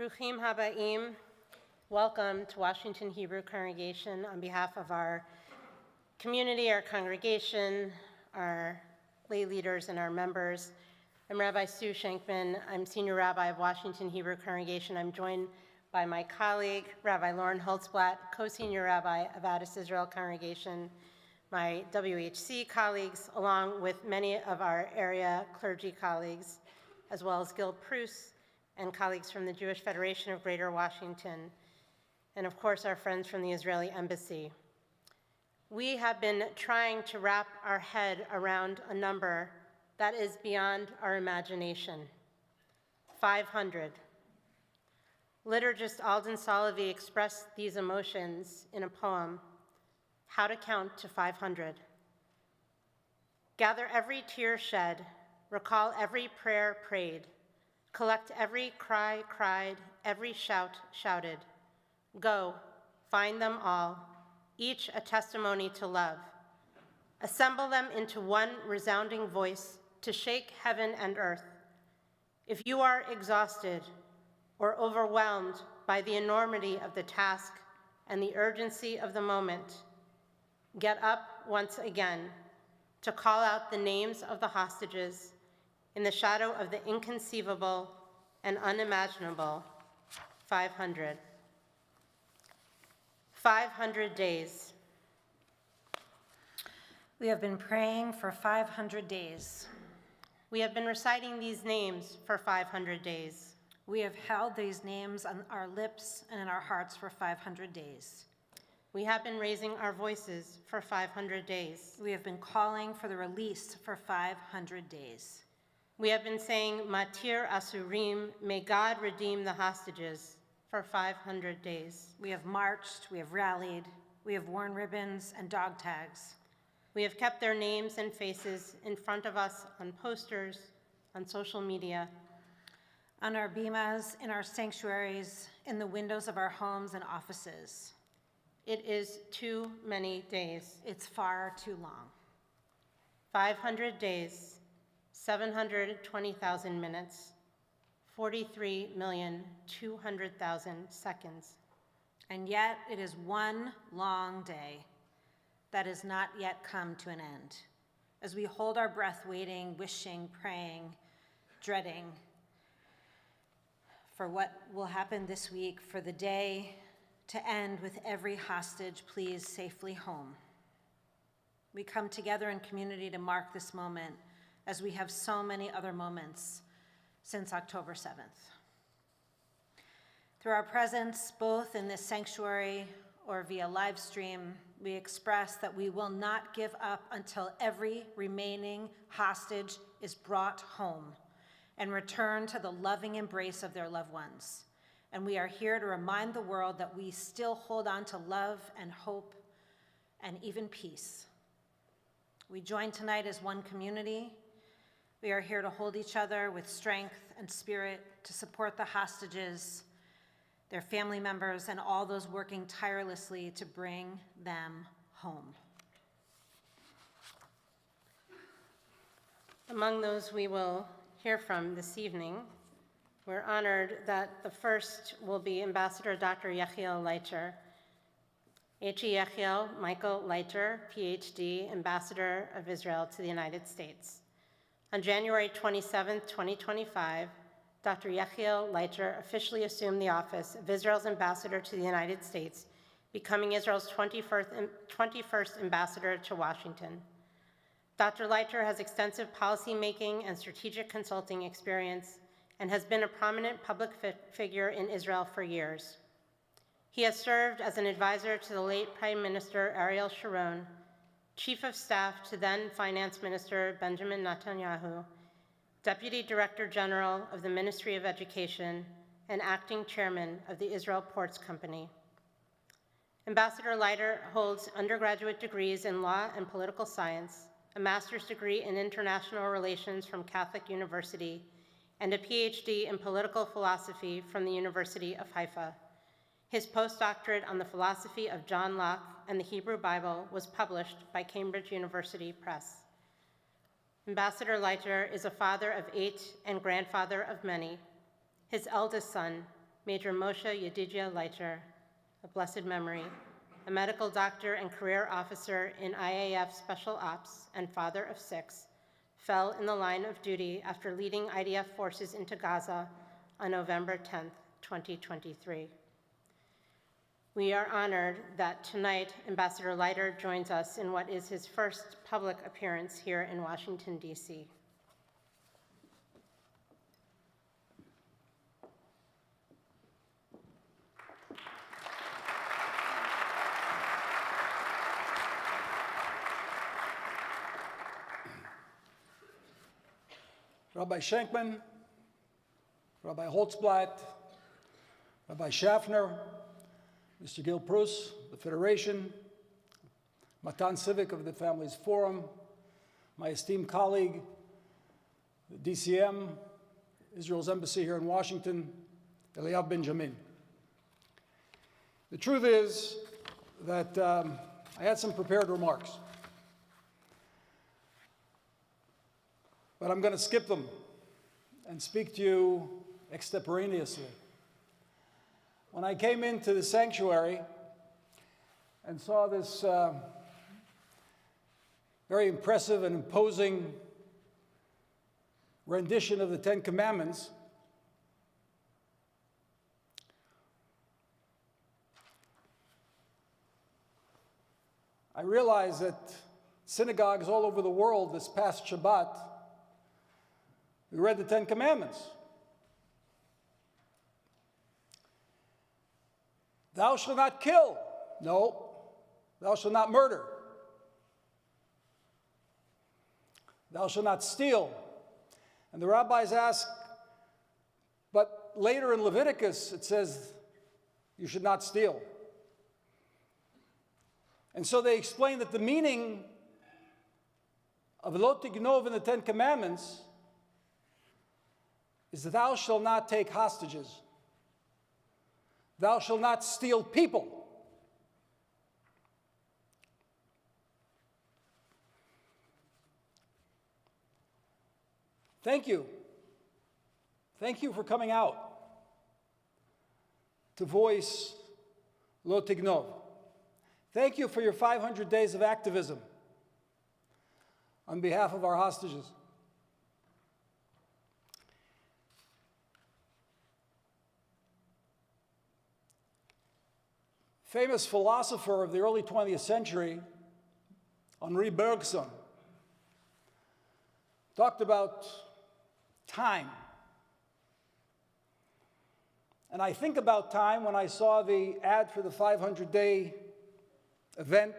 Bruchim Habaim, welcome to Washington Hebrew Congregation on behalf of our community, our congregation, our lay leaders, and our members. I'm Rabbi Sue Shankman. I'm Senior Rabbi of Washington Hebrew Congregation. I'm joined by my colleague, Rabbi Lauren Holtzblatt, Co-Senior Rabbi of Addis Israel Congregation, my WHC colleagues, along with many of our area clergy colleagues, as well as Gil Prus and colleagues from the Jewish Federation of Greater Washington, and of course our friends from the Israeli Embassy. We have been trying to wrap our head around a number that is beyond our imagination, 500. Liturgist Alden Solovey expressed these emotions in a poem, How to Count to 500. Gather every tear shed, recall every prayer prayed, collect every cry cried, every shout shouted. Go, find them all, each a testimony to love. Assemble them into one resounding voice to shake heaven and earth. If you are exhausted or overwhelmed by the enormity of the task and the urgency of the moment, get up once again to call out the names of the hostages in the shadow of the inconceivable and unimaginable 500. 500 days. We have been praying for 500 days. We have been reciting these names for 500 days. We have held these names on our lips and in our hearts for 500 days. We have been raising our voices for 500 days. We have been calling for the release for 500 days. We have been saying, Matir Asurim, may God redeem the hostages, for 500 days. We have marched, we have rallied, we have worn ribbons and dog tags. We have kept their names and faces in front of us on posters, on social media, on our bimas, in our sanctuaries, in the windows of our homes and offices. It is too many days. It's far too long. 500 days, 720,000 minutes, 43,200,000 seconds. And yet it is one long day that has not yet come to an end. As we hold our breath waiting, wishing, praying, dreading for what will happen this week, for the day to end with every hostage pleased safely home. We come together in community to mark this moment as we have so many other moments since October 7th. Through our presence, both in this sanctuary or via live stream, we express that we will not give up until every remaining hostage is brought home and returned to the loving embrace of their loved ones. And we are here to remind the world that we still hold on to love and hope and even peace. We join tonight as one community. We are here to hold each other with strength and spirit to support the hostages, their family members, and all those working tirelessly to bring them home. Among those we will hear from this evening, we're honored that the first will be Ambassador Dr. Yechiel Leiter. H.E. Yechiel Michael Leiter, PhD, Ambassador of Israel to the United States. On January 27, 2025, Dr. Yechiel Leiter officially assumed the office of Israel's ambassador to the United States, becoming Israel's 21st ambassador to Washington. Dr. Leiter has extensive policymaking and strategic consulting experience and has been a prominent public figure in Israel for years. He has served as an advisor to the late Prime Minister Ariel Sharon, Chief of Staff to then Finance Minister Benjamin Netanyahu, Deputy Director General of the Ministry of Education, and Acting Chairman of the Israel Ports Company. Ambassador Leiter holds undergraduate degrees in law and political science, a master's degree in international relations from Catholic University, and a PhD in political philosophy from the University of Haifa. His postdoctorate on the philosophy of John Locke and the Hebrew Bible was published by Cambridge University Press. Ambassador Leiter is a father of 8 and grandfather of many. His eldest son, Major Moshe Yedidia Leiter, of blessed memory, a medical doctor and career officer in IAF Special Ops and father of 6, fell in the line of duty after leading IDF forces into Gaza on November 10, 2023. We are honored that tonight Ambassador Leiter joins us in what is his first public appearance here in Washington, D.C. Rabbi Schenkman, Rabbi Holtzblatt, Rabbi Schaffner, Mr. Gil Prus, the Federation, Matan Civic of the Families Forum, my esteemed colleague, the DCM, Israel's embassy here in Washington, Eliav Benjamin. The truth is that I had some prepared remarks, but I'm going to skip them and speak to you extemporaneously. When I came into the sanctuary and saw this very impressive and imposing rendition of the Ten Commandments, I realized that synagogues all over the world this past Shabbat, we read the Ten Commandments. Thou shalt not kill. No. Thou shalt not murder. Thou shalt not steal. And the rabbis ask, but later in Leviticus it says you should not steal. And so they explain that the meaning of lo tignov in the Ten Commandments is that thou shalt not take hostages. Thou shalt not steal people. Thank you. Thank you for coming out to voice lo tignov. Thank you for your 500 days of activism on behalf of our hostages. Famous philosopher of the early 20th century, Henri Bergson, talked about time. And I think about time when I saw the ad for the 500-day event.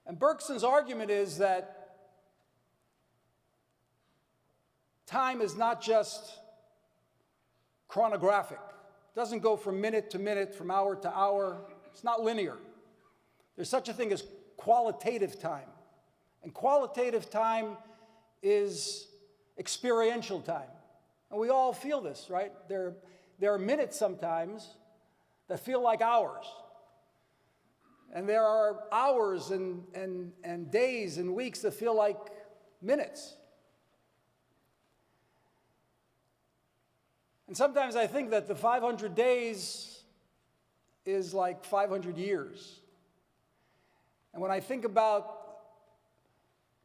And Bergson's argument is that time is not just chronographic. It doesn't go from minute to minute, from hour to hour. It's not linear. There's such a thing as qualitative time. And qualitative time is experiential time. And we all feel this, right? There are minutes sometimes that feel like hours. And there are hours and days and weeks that feel like minutes. And sometimes I think that the 500 days is like 500 years. And when I think about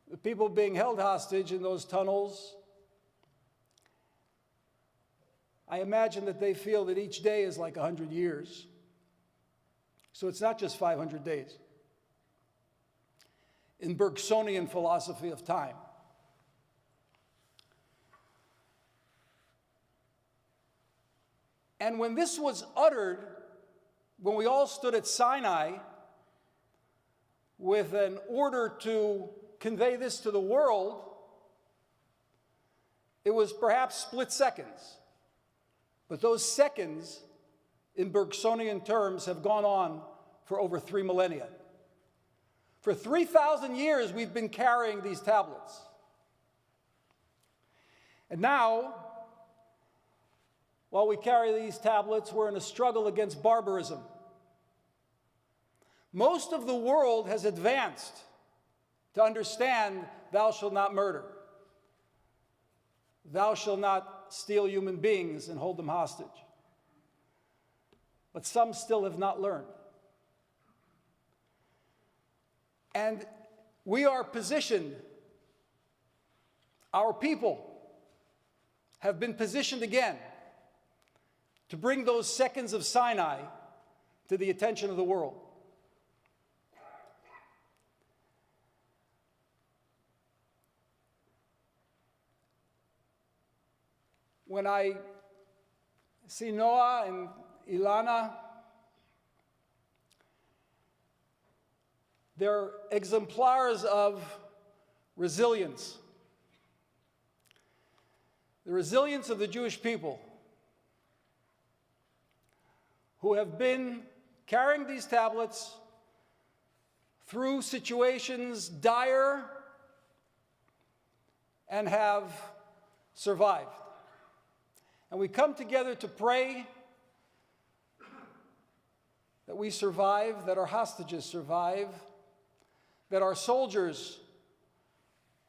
the people being held hostage in those tunnels, I imagine that they feel that each day is like 100 years. So it's not just 500 days. In Bergsonian philosophy of time. And when this was uttered, when we all stood at Sinai with an order to convey this to the world, it was perhaps split seconds. But those seconds, in Bergsonian terms, have gone on for over 3 millennia. For 3,000 years, we've been carrying these tablets. And now, while we carry these tablets, we're in a struggle against barbarism. Most of the world has advanced to understand thou shalt not murder. thou shalt not steal human beings and hold them hostage. But some still have not learned. And we are positioned, our people have been positioned again to bring those seconds of Sinai to the attention of the world. When I see Noa and Elana, they're exemplars of resilience. The resilience of the Jewish people who have been carrying these tablets through situations dire and have survived. And we come together to pray that we survive, that our hostages survive, that our soldiers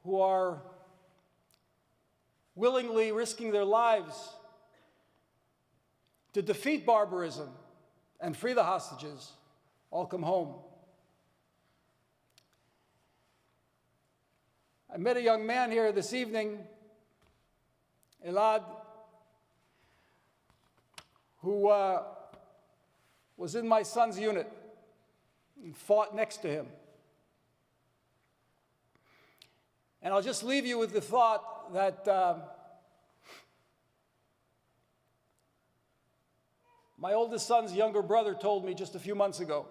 who are willingly risking their lives to defeat barbarism and free the hostages all come home. I met a young man here this evening, Elad, who was in my son's unit and fought next to him. And I'll just leave you with the thought that my oldest son's younger brother told me just a few months ago.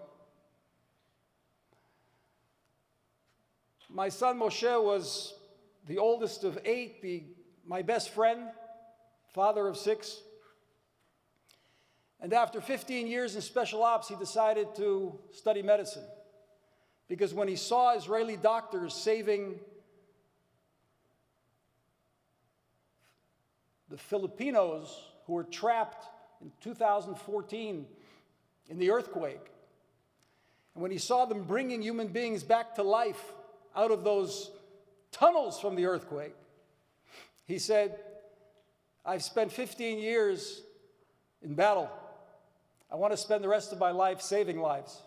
My son Moshe was the oldest of 8, my best friend, father of 6. And after 15 years in special ops, he decided to study medicine. Because when he saw Israeli doctors saving the Filipinos who were trapped in 2014 in the earthquake, and when he saw them bringing human beings back to life out of those tunnels from the earthquake, he said, I've spent 15 years in battle. I want to spend the rest of my life saving lives.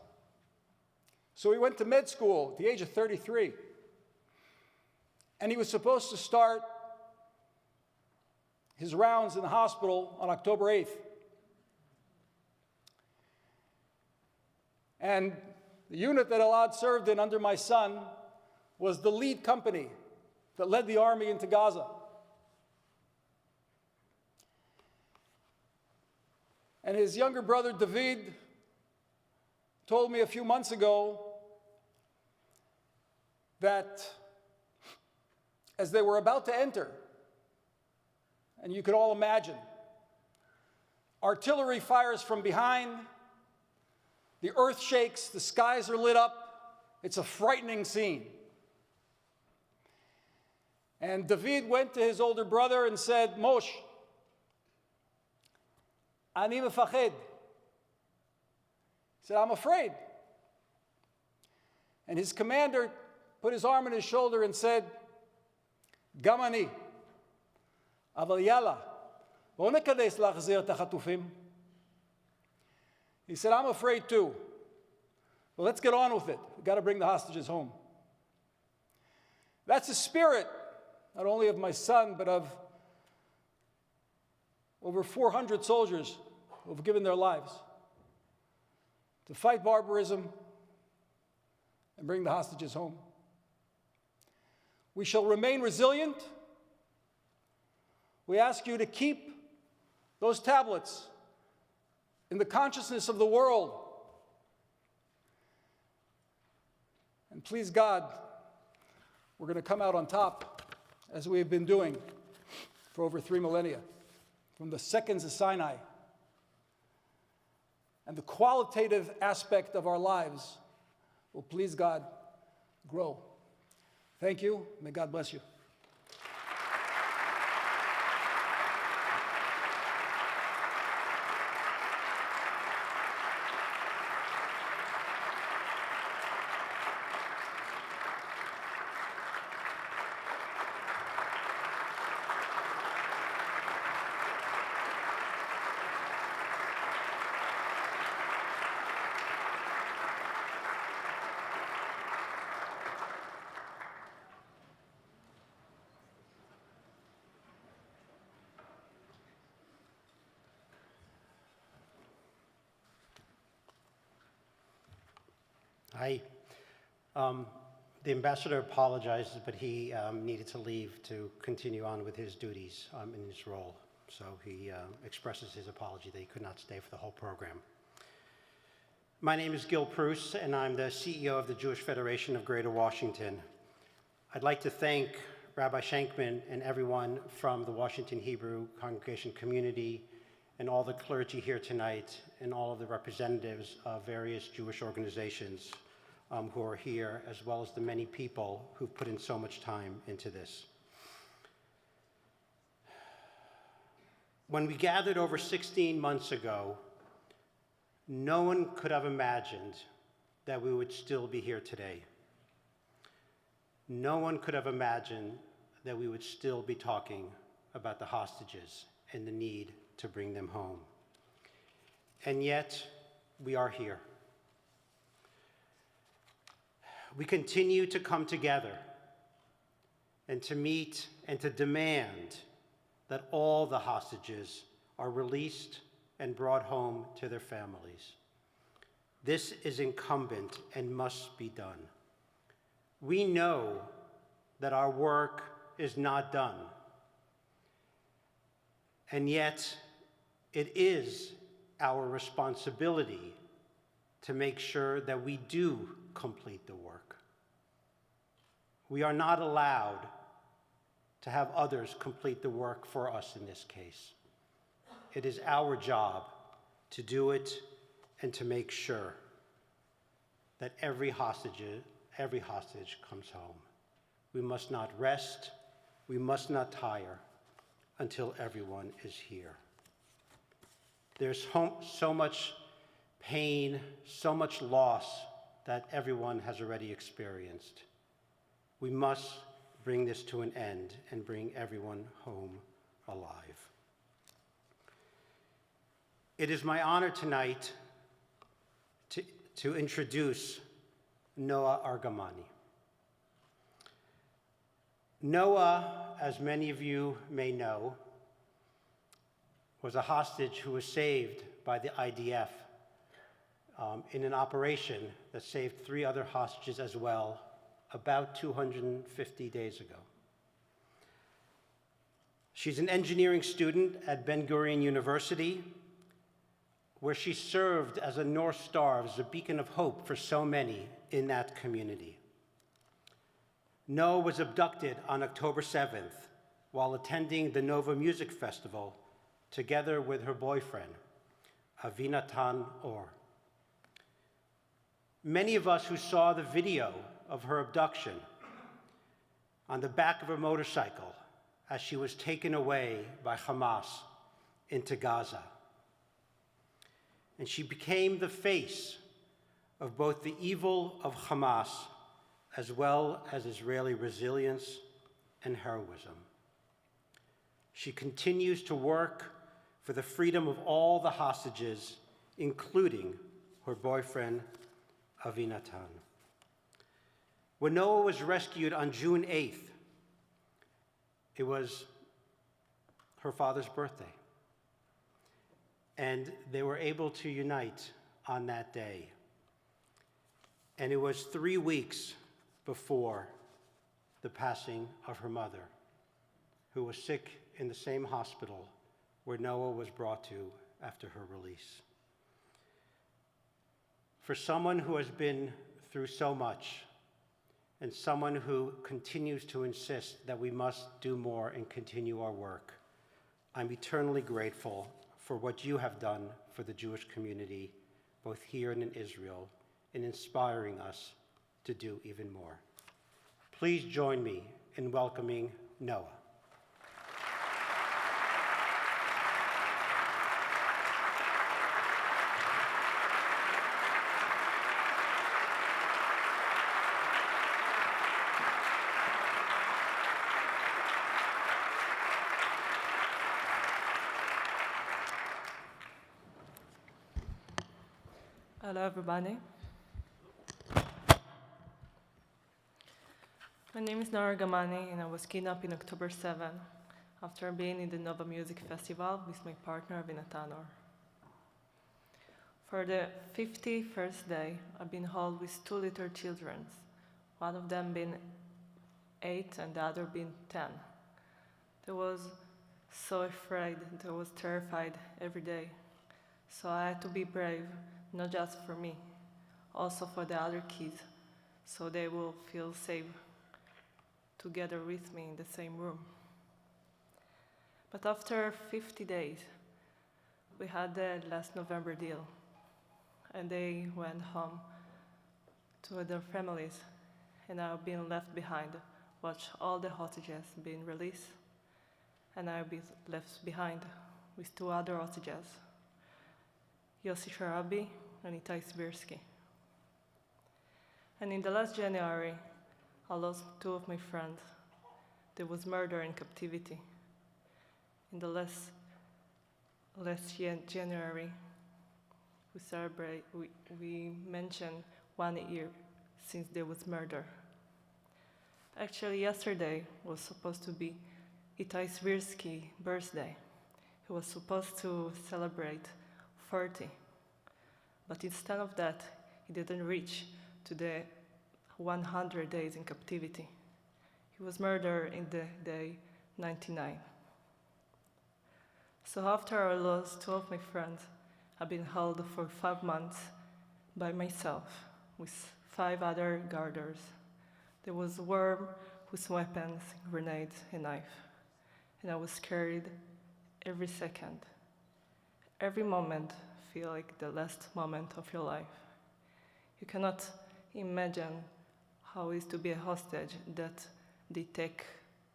So he went to med school at the age of 33. And he was supposed to start his rounds in the hospital on October 8th. And the unit that Elad served in under my son was the lead company that led the army into Gaza. And his younger brother, David, told me a few months ago that as they were about to enter, and you could all imagine, artillery fires from behind, the earth shakes, the skies are lit up. It's a frightening scene. And David went to his older brother and said, Moshe, Ani mefached. He said, I'm afraid. And his commander put his arm on his shoulder and said, Gam ani, aval yalla, bo nikades lachzir et hachatufim. He said, I'm afraid too. Well, let's get on with it. We've got to bring the hostages home. That's the spirit, not only of my son, but of over 400 soldiers who have given their lives to fight barbarism and bring the hostages home. We shall remain resilient. We ask you to keep those tablets in the consciousness of the world. And please God, we're going to come out on top, as we have been doing for over 3 millennia, from the seconds of Sinai. And the qualitative aspect of our lives will, please God, grow. Thank you. May God bless you. Hi. The ambassador apologizes, but he needed to leave to continue on with his duties in his role. So he expresses his apology that he could not stay for the whole program. My name is Gil Prus, and I'm the CEO of the Jewish Federation of Greater Washington. I'd like to thank Rabbi Shankman and everyone from the Washington Hebrew congregation community and all the clergy here tonight and all of the representatives of various Jewish organizations who are here, as well as the many people who've put in so much time into this. When we gathered over 16 months ago, no one could have imagined that we would still be here today. No one could have imagined that we would still be talking about the hostages and the need to bring them home. And yet, we are here. We continue to come together and to meet and to demand that all the hostages are released and brought home to their families. This is incumbent and must be done. We know that our work is not done, and yet it is our responsibility to make sure that we do complete the work. We are not allowed to have others complete the work for us in this case. It is our job to do it and to make sure that every hostage comes home. We must not rest, we must not tire until everyone is here. There's so much pain, so much loss that everyone has already experienced. We must bring this to an end and bring everyone home alive. It is my honor tonight to introduce Noa Argamani. Noa, as many of you may know, was a hostage who was saved by the IDF in an operation that saved 3 other hostages as well, about 250 days ago. She's an engineering student at Ben-Gurion University, where she served as a North Star, as a beacon of hope for so many in that community. Noa was abducted on October 7th while attending the Nova Music Festival together with her boyfriend, Avinatan Or. Many of us who saw the video of her abduction on the back of her motorcycle as she was taken away by Hamas into Gaza. And she became the face of both the evil of Hamas as well as Israeli resilience and heroism. She continues to work for the freedom of all the hostages, including her boyfriend, Avinatan. When Noa was rescued on June 8th, it was her father's birthday. And they were able to unite on that day. And it was 3 weeks before the passing of her mother, who was sick in the same hospital where Noa was brought to after her release. For someone who has been through so much, and someone who continues to insist that we must do more and continue our work, I'm eternally grateful for what you have done for the Jewish community, both here and in Israel, in inspiring us to do even more. Please join me in welcoming Noa. Hello, everybody. My name is Noa Argamani, and I was kidnapped in October 7 after being in the Nova Music Festival with my partner, Avinatan Or. For the 51st day, I've been held with two little children, one of them being 8 and the other being 10. I was so afraid and I was terrified every day. So I had to be brave, not just for me, also for the other kids, so they will feel safe together with me in the same room. But after 50 days, we had the last November deal, and they went home to their families, and I've been left behind, watch all the hostages being released, and I'll be left behind with two other hostages, Yossi Sharabi and Itai Sbirsky. And in the last January, I lost two of my friends. There was murder in captivity. In the last January, we mentioned 1 year since there was murder. Actually, yesterday was supposed to be Itai Sbirsky's birthday. He was supposed to celebrate 30, but instead of that, he didn't reach to the 100 days in captivity. He was murdered in the day 99. So after I lost two of my friends, I've been held for 5 months by myself with 5 other guarders. There was a worm with weapons, grenades, and knife. And I was scared every second. Every moment feel like the last moment of your life. You cannot imagine how it is to be a hostage that they take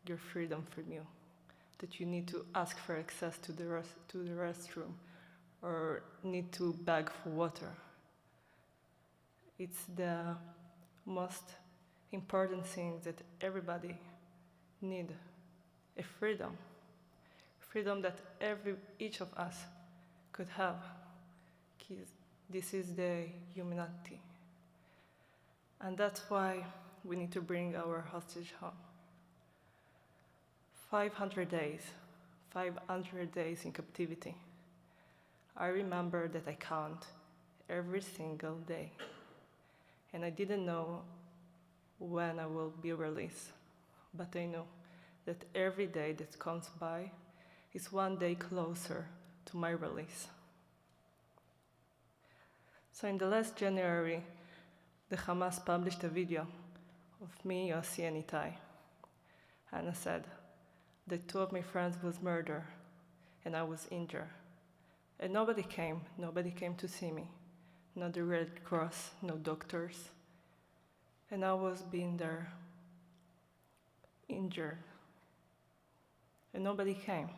your freedom from you, that you need to ask for access to the restroom or need to beg for water. It's the most important thing that everybody need, a freedom that each of us could have. This is the humanity. And that's why we need to bring our hostage home. 500 days in captivity. I remember that I count every single day. And I didn't know when I will be released, but I know that every day that comes by is 1 day closer to my release. So in the last January, the Hamas published a video of me, Yossi, and Itai. And I said that 2 of my friends was murdered and I was injured. And nobody came to see me. Not the Red Cross, no doctors. And I was being there, injured. And nobody came.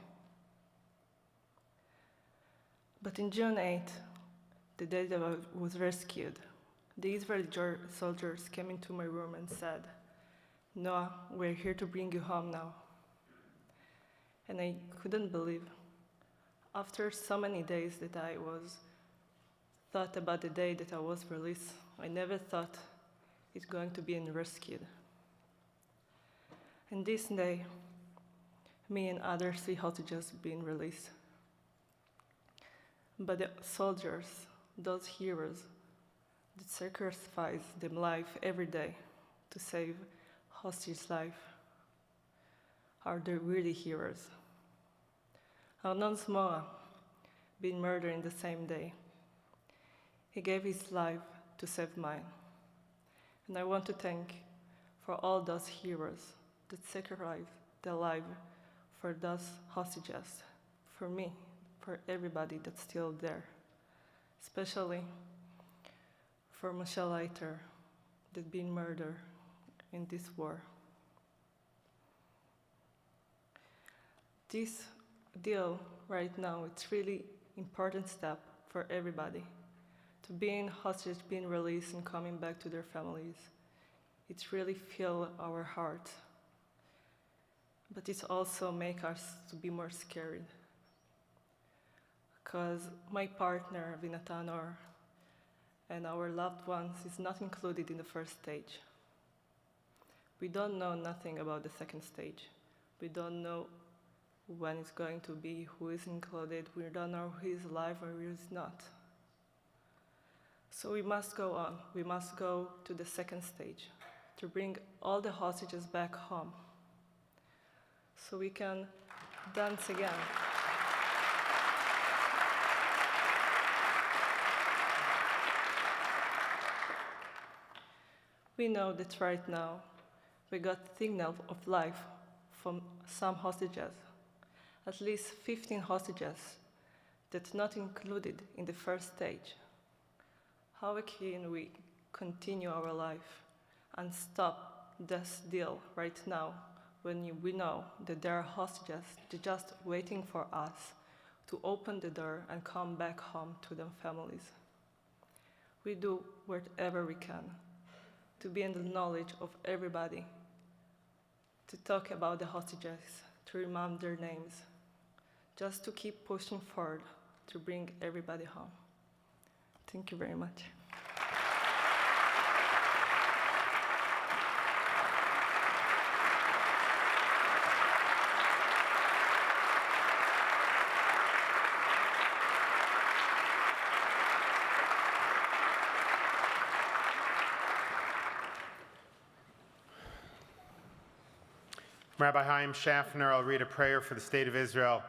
But in June 8th, the day that I was rescued, the Israeli soldiers came into my room and said, "Noa, we're here to bring you home now." And I couldn't believe. After so many days that I thought about the day that I was released, I never thought it's going to be rescued. And this day, me and other 3 hostages being released. But the soldiers, those heroes that sacrifice their life every day to save hostage life, are the really heroes. Arnon Smora being murdered in the same day. He gave his life to save mine. And I want to thank for all those heroes that sacrificed their life for those hostages, for me, for everybody that's still there, especially for Moshe Leiter that been murdered in this war. This deal right now, it's really important step for everybody. To being hostage, being released and coming back to their families. It's really fill our heart. But it also make us to be more scared. Because my partner, Vinatanor, and our loved ones is not included in the first stage. We don't know nothing about the second stage. We don't know when it's going to be, who is included. We don't know who is alive or who is not. So we must go on. We must go to the second stage to bring all the hostages back home so we can dance again. We know that right now we got signal of life from some hostages, at least 15 hostages that not included in the first stage. How can we continue our life and stop this deal right now when we know that there are hostages just waiting for us to open the door and come back home to their families? We do whatever we can to be in the knowledge of everybody, to talk about the hostages, to remember their names, just to keep pushing forward to bring everybody home. Thank you very much. Rabbi Chaim Schaffner will read a prayer for the State of Israel,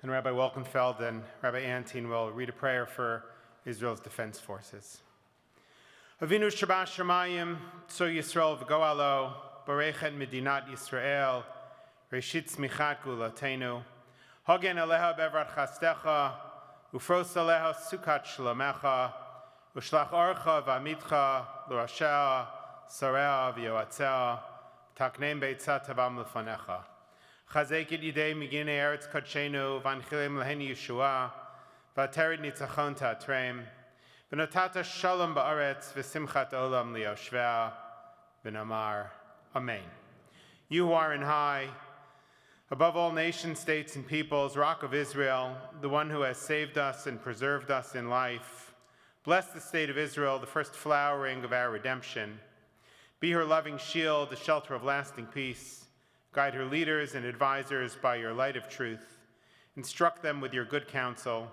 and Rabbi Wolkenfeld and Rabbi Antin will read a prayer for Israel's defense forces. Avinu Shabbat Shamayim, Tzo Yisrael v'goalo, Barechet Medinat Yisrael, Reshit Tzmichat Gulatenu, Hagen Aleha Bevrat Chastecha, Ufros Aleha Sukat Shlomecha, Ushlach Orcha V'amitcha, L'Rashea, Sarea V'yoatzea, Taknem Beitzat Tavam Lefanecha. Chazek Yidei Migine Eretz Kodshenu, Vanchilim Leheni Yeshua, Vaterid Nitzachon Tatrem, V'notata Shalom Ba'aretz, V'simchat Olam Liyoshvea, V'namar. Amen. You who are in high, above all nations, states, and peoples, Rock of Israel, the one who has saved us and preserved us in life, bless the state of Israel, the first flowering of our redemption. Be her loving shield, the shelter of lasting peace. Guide her leaders and advisors by your light of truth. Instruct them with your good counsel.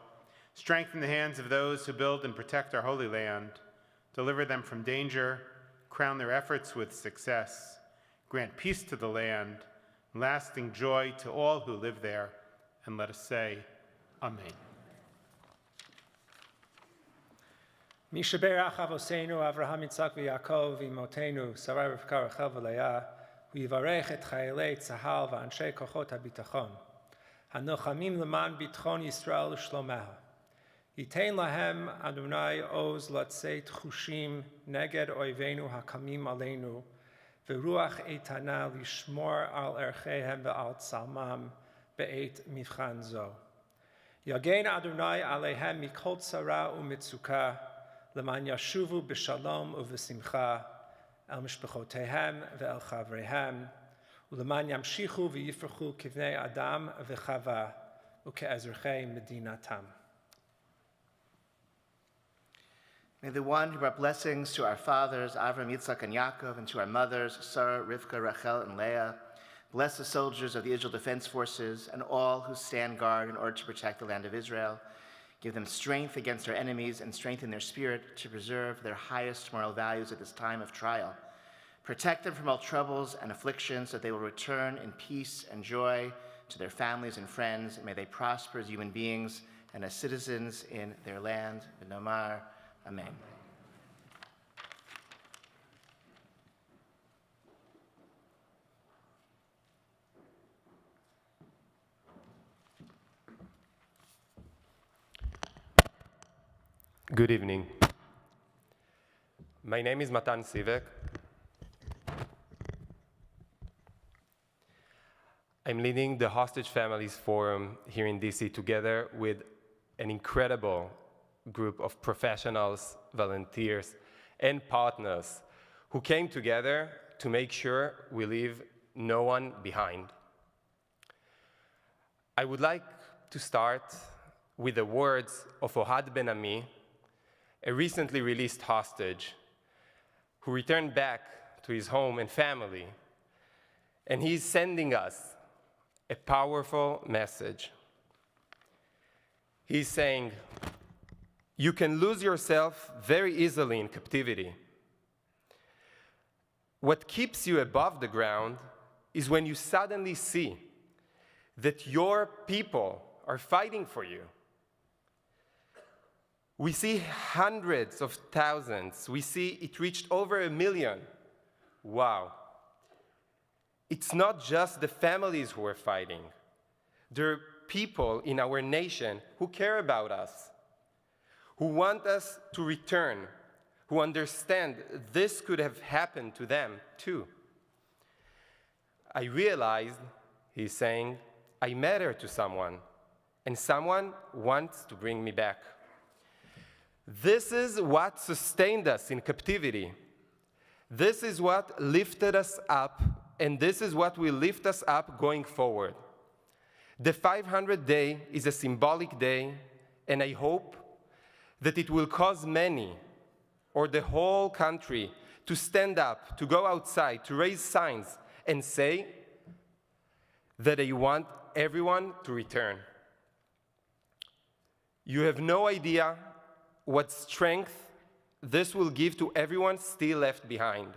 Strengthen the hands of those who build and protect our holy land. Deliver them from danger. Crown their efforts with success. Grant peace to the land, lasting joy to all who live there. And let us say, Amen. Mishaberach Avoseinu Avraham Yitzchak v'Yaakov Imotenu Sarai Rivka Rachel v'Leah v'yivarech et Chayalei Tzahal v'Anshei Kochot HaBitachon Hanochamim Leman Bitchon Yisrael Shlomeha Yitein Lahem Adonai Oz Latzeit Chushim Neged Oivenu Hakamim Aleinu V'Ruach Eitana Lishmor Al Erchehem V'Al Tzalmam Be'et Mivchan Zo Yagein Adonai Alehem Mikol Tzara U'Mitzukah L'man yashuvu b'shalom u'v'simcha el mishpachotehem ve'el chavrehem u'leman yamshichu v'yifrachu kivnei adam v'chava u'ke'ezrchei medinatam. May the one who brought blessings to our fathers, Avram, Yitzchak, and Yaakov, and to our mothers, Sarah, Rivka, Rachel, and Leah, bless the soldiers of the Israel Defense Forces and all who stand guard in order to protect the land of Israel. Give them strength against our enemies and strengthen their spirit to preserve their highest moral values at this time of trial. Protect them from all troubles and afflictions so that they will return in peace and joy to their families and friends. And may they prosper as human beings and as citizens in their land. V'nomar, Amen. Good evening. My name is Matan Sivek. I'm leading the Hostage Families Forum here in DC together with an incredible group of professionals, volunteers, and partners who came together to make sure we leave no one behind. I would like to start with the words of Ohad Ben Ami, a recently released hostage who returned back to his home and family, and he's sending us a powerful message. He's saying, You can lose yourself very easily in captivity. What keeps you above the ground is when you suddenly see that your people are fighting for you. We see hundreds of thousands. We see it reached over 1 million. Wow. It's not just the families who are fighting. There are people in our nation who care about us, who want us to return, who understand this could have happened to them too. I realized, he's saying, I matter to someone, and someone wants to bring me back. This is what sustained us in captivity. This is what lifted us up, and this is what will lift us up going forward. The 500th day is a symbolic day, and I hope that it will cause many, or the whole country, to stand up, to go outside, to raise signs, and say that they want everyone to return. You have no idea what strength this will give to everyone still left behind,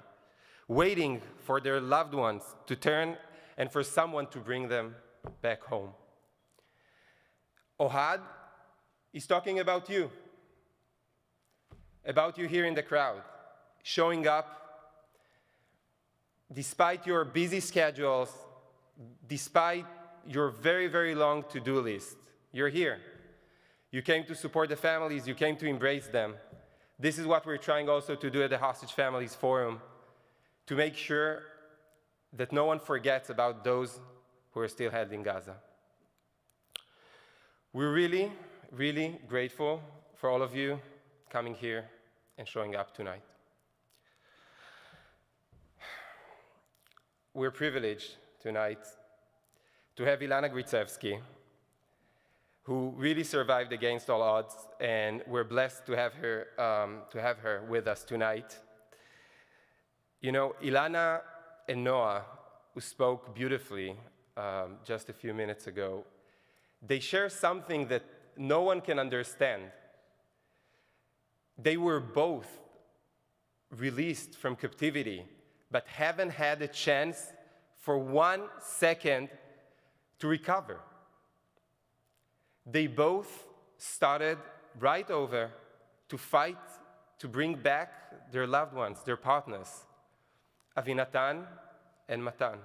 waiting for their loved ones to turn and for someone to bring them back home. Ohad is talking about you here in the crowd, showing up despite your busy schedules, despite your very, very long to-do list. You're here. You came to support the families. You came to embrace them. This is what we're trying also to do at the Hostage Families Forum, to make sure that no one forgets about those who are still held in Gaza. We're really, really grateful for all of you coming here and showing up tonight. We're privileged tonight to have Elana Gritsevsky, who really survived against all odds, and we're blessed to have her with us tonight. You know, Elana and Noa, who spoke beautifully just a few minutes ago, they share something that no one can understand. They were both released from captivity, but haven't had a chance for 1 second to recover. They both started right over to fight to bring back their loved ones, their partners, Avinatan and Matan.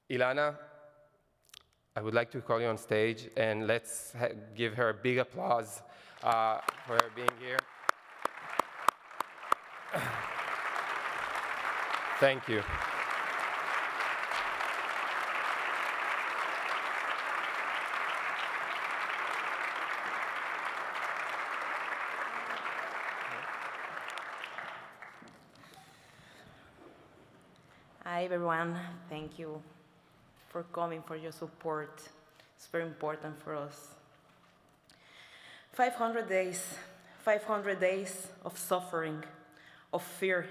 Elana, I would like to call you on stage, and let's give her a big applause for her being here. Thank you. Hi everyone, thank you for coming, for your support. It's very important for us. 500 days of suffering, of fear,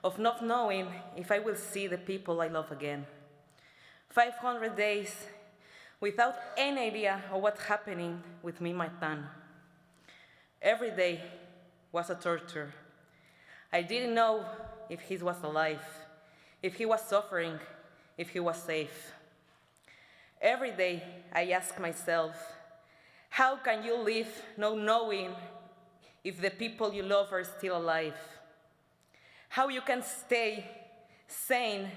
of not knowing if I will see the people I love again. 500 days without any idea of what's happening with me, Matan. Every day was a torture. I didn't know if he was alive, if he was suffering, if he was safe. Every day I ask myself, how can you live not knowing if the people you love are still alive? How you can stay sane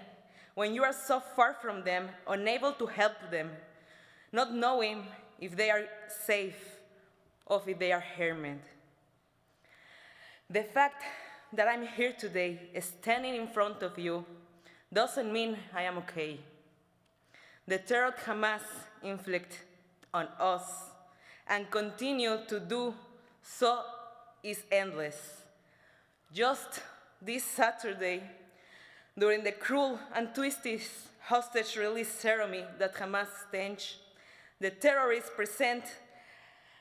when you are so far from them, unable to help them, not knowing if they are safe or if they are harmed. The fact that I'm here today, standing in front of you, doesn't mean I am okay. The terror Hamas inflicts on us and continue to do so is endless. Just this Saturday, during the cruel and twisted hostage release ceremony that Hamas staged, the terrorists present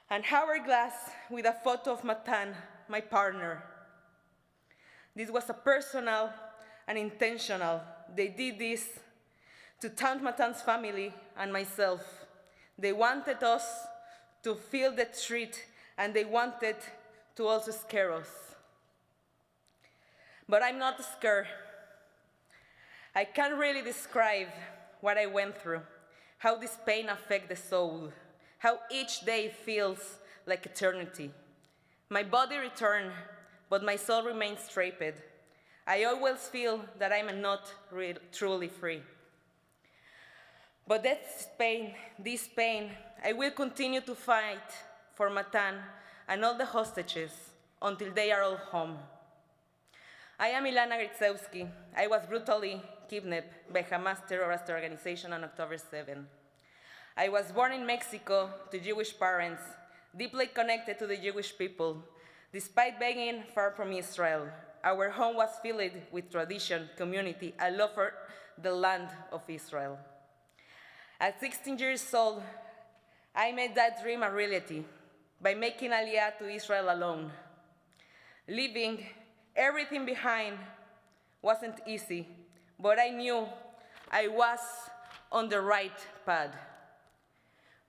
an hourglass with a photo of Matan, my partner. This was a personal and intentional. They did this to taunt Matan's family and myself. They wanted us to feel the threat, and they wanted to also scare us. But I'm not scared. I can't really describe what I went through, how this pain affects the soul, how each day feels like eternity. My body returned, but my soul remains straight. I always feel that I'm not truly free. But this pain, I will continue to fight for Matan and all the hostages until they are all home. I am Elana. I was brutally kidnapped by Hamas terrorist organization on October 7. I was born in Mexico to Jewish parents, deeply connected to the Jewish people. Despite being far from Israel, our home was filled with tradition, community, and love for the land of Israel. At 16 years old, I made that dream a reality by making Aliyah to Israel alone. Leaving everything behind wasn't easy, but I knew I was on the right path.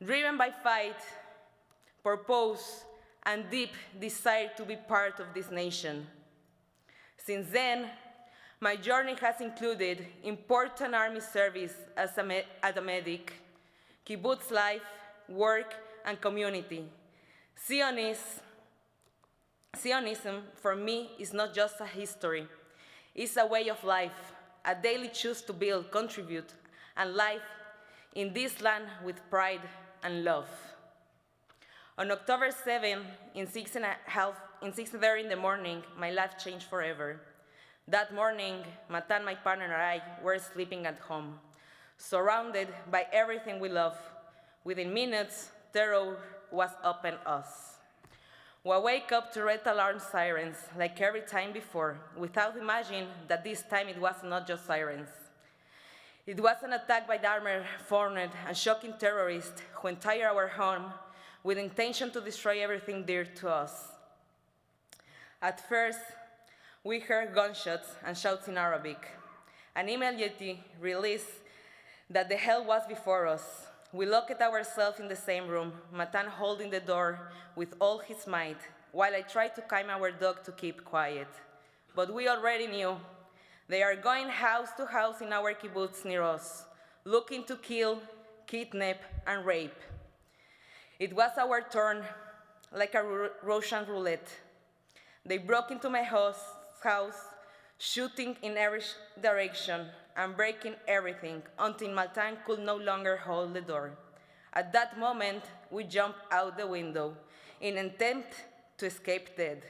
Driven by fight, purpose, and deep desire to be part of this nation. Since then, my journey has included important army service as a medic, kibbutz life, work, and community. Zionism, for me, is not just a history. It's a way of life, a daily choice to build, contribute, and live in this land with pride and love. On October 7, in 6:30 in the morning, my life changed forever. That morning, Matan, my partner, and I were sleeping at home, surrounded by everything we love. Within minutes, terror was upon us. We wake up to red alarm sirens like every time before, without imagining that this time it was not just sirens. It was an attack by the armored, formed, and shocking terrorists who entered our home with intention to destroy everything dear to us. At first, we heard gunshots and shouts in Arabic, and immediately realized that the hell was before us. We locked ourselves in the same room, Matan holding the door with all his might, while I tried to calm our dog to keep quiet. But we already knew they are going house to house in our kibbutz near us, looking to kill, kidnap, and rape. It was our turn, like a Russian roulette. They broke into my house, shooting in every direction and breaking everything until Matan could no longer hold the door. At that moment, we jumped out the window in an attempt to escape death.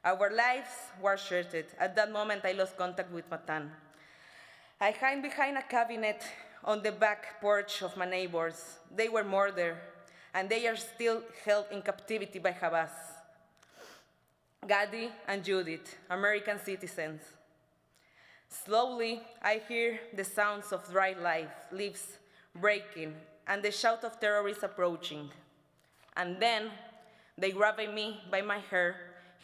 Our lives were shattered. At that moment, I lost contact with Matan. I hid behind a cabinet on the back porch of my neighbors. They were murdered, and they are still held in captivity by Hamas. Gadi and Judith, American citizens. Slowly, I hear the sounds of dry leaves breaking and the shout of terrorists approaching. And then they grabbed me by my hair,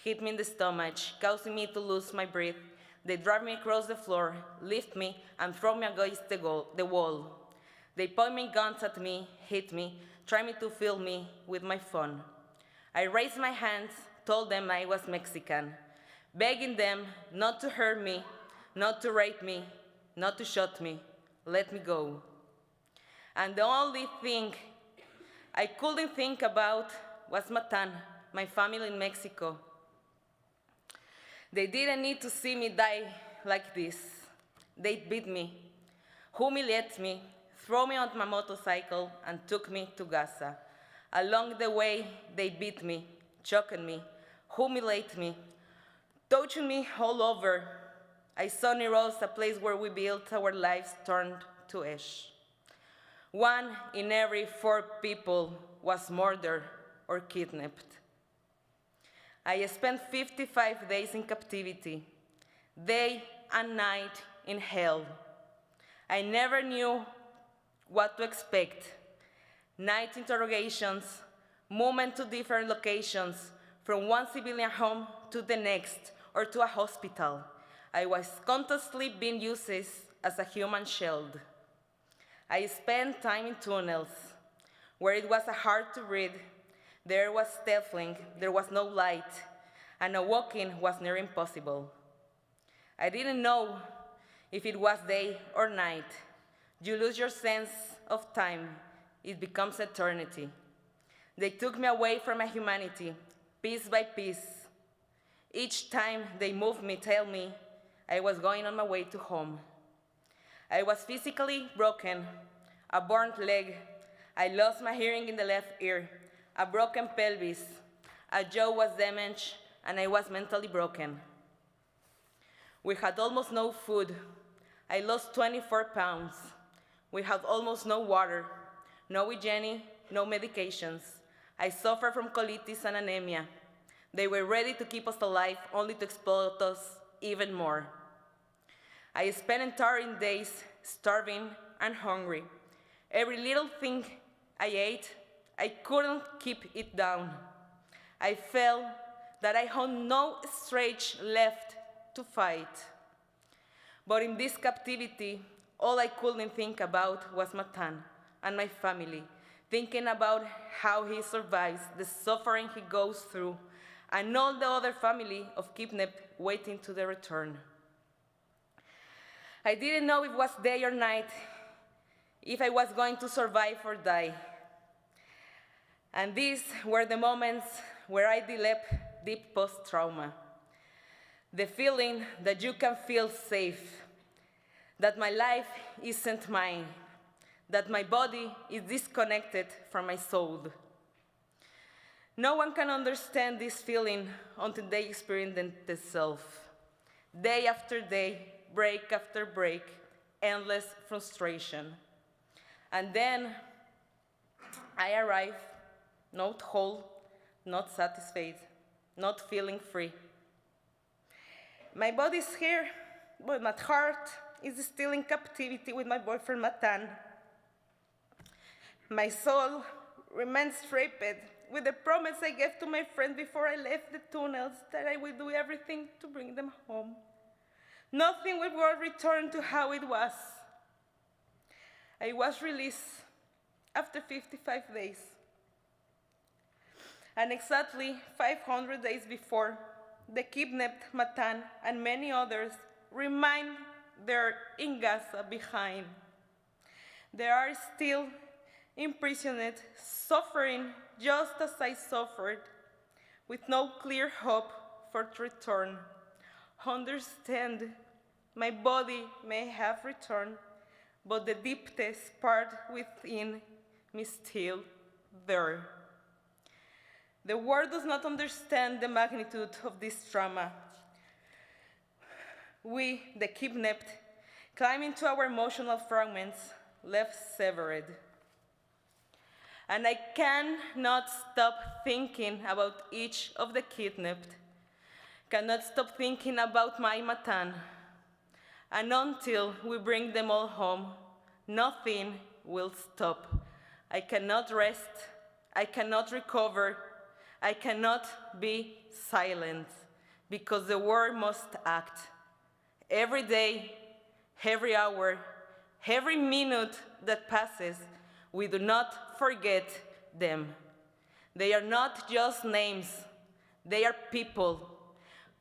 hit me in the stomach, causing me to lose my breath. They drag me across the floor, lift me, and throw me against the wall. They point guns at me, hit me, try me to kill me with my phone. I raised my hands, told them I was Mexican, begging them not to hurt me, not to rape me, not to shoot me, let me go. And the only thing I couldn't think about was Matan, my family in Mexico. They didn't need to see me die like this. They beat me, humiliated me, threw me on my motorcycle, and took me to Gaza. Along the way, they beat me, choked me, humiliated me, touching me all over. I saw near us a place where we built our lives turned to ash. 1 in every 4 people was murdered or kidnapped. I spent 55 days in captivity, day and night in hell. I never knew what to expect. Night interrogations, movement to different locations, from one civilian home to the next, or to a hospital. I was constantly being used as a human shield. I spent time in tunnels, where it was hard to read, there was stifling, there was no light, and walking was near impossible. I didn't know if it was day or night. You lose your sense of time. It becomes eternity. They took me away from my humanity, piece by piece. Each time they moved me, tell me I was going on my way to home. I was physically broken, a burnt leg. I lost my hearing in the left ear, a broken pelvis, a jaw was damaged, and I was mentally broken. We had almost no food. I lost 24 pounds. We had almost no water, no hygiene, no medications. I suffered from colitis and anemia. They were ready to keep us alive, only to exploit us even more. I spent entire days starving and hungry. Every little thing I ate, I couldn't keep it down. I felt that I had no strength left to fight. But in this captivity, all I couldn't think about was Matan and my family, thinking about how he survives the suffering he goes through, and all the other family of kidnapped waiting to their return. I didn't know if it was day or night, if I was going to survive or die. And these were the moments where I developed deep post-trauma. The feeling that you can feel safe, that my life isn't mine, that my body is disconnected from my soul. No one can understand this feeling until they experience it themselves. Day after day, break after break, endless frustration. And then I arrive, not whole, not satisfied, not feeling free. My body is here, but my heart is still in captivity with my boyfriend Matan. My soul remains trapped with the promise I gave to my friend before I left the tunnels that I will do everything to bring them home. Nothing will return to how it was. I was released after 55 days. And exactly 500 days before, the kidnapped Matan and many others remain their in Gaza behind. They are still imprisoned, suffering just as I suffered, with no clear hope for return. Understand, my body may have returned, but the deepest part within me still there. The world does not understand the magnitude of this trauma. We, the kidnapped, climb into our emotional fragments, left severed. And I cannot stop thinking about each of the kidnapped, cannot stop thinking about my Matan. And until we bring them all home, nothing will stop. I cannot rest, I cannot recover, I cannot be silent, because the world must act. Every day, every hour, every minute that passes, we do not forget them. They are not just names, they are people,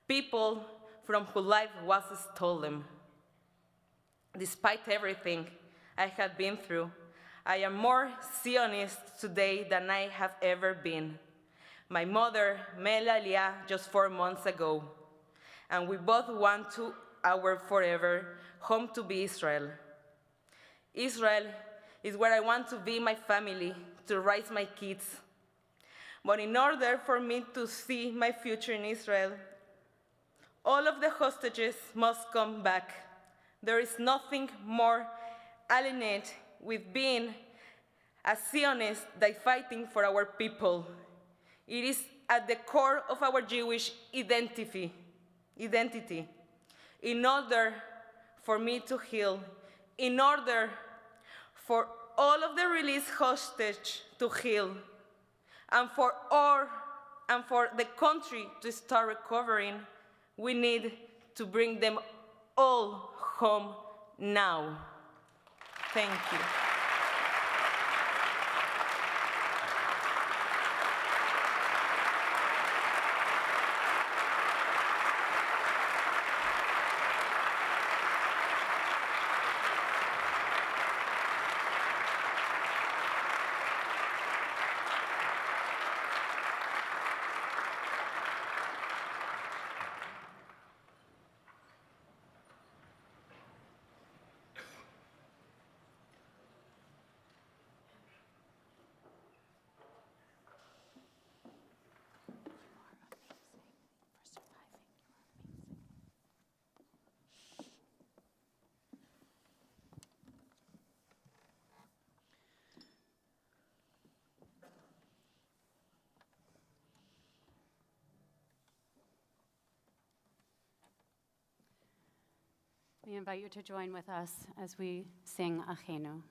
people from whose life was stolen. Despite everything I have been through, I am more Zionist today than I have ever been. My mother made Aliyah just 4 months ago, and we both want to our forever home to be Israel. Israel is where I want to be my family, to raise my kids. But in order for me to see my future in Israel, all of the hostages must come back. There is nothing more alienating with being a Zionist than fighting for our people. It is at the core of our Jewish identity. In order for me to heal, in order for all of the released hostage to heal, and for the country to start recovering, we need to bring them all home now. Thank you. We invite you to join with us as we sing Achenu.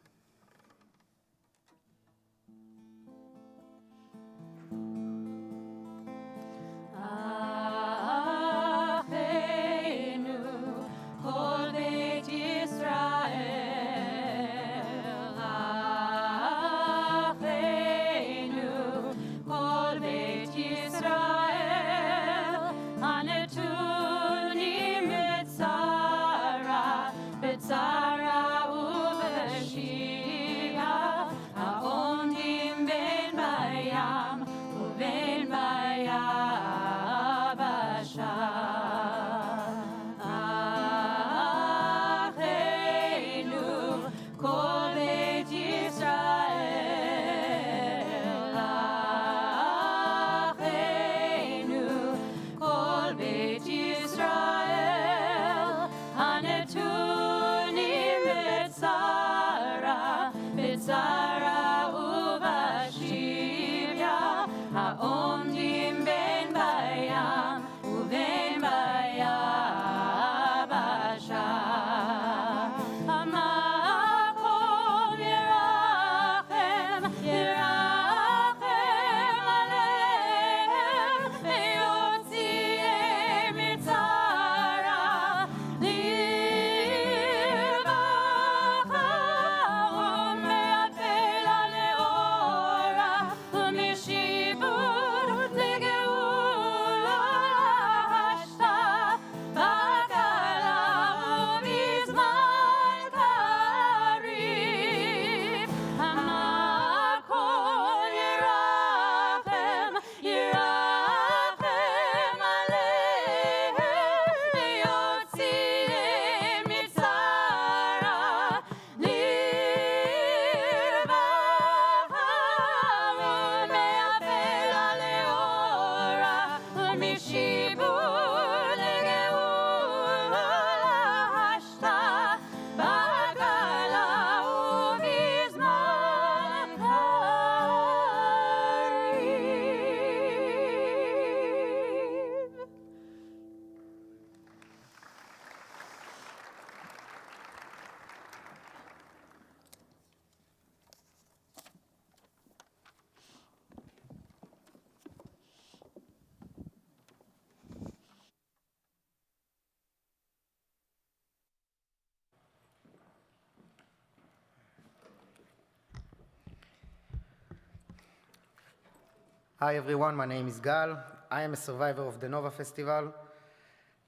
Hi everyone, my name is Gal. I am a survivor of the Nova Festival,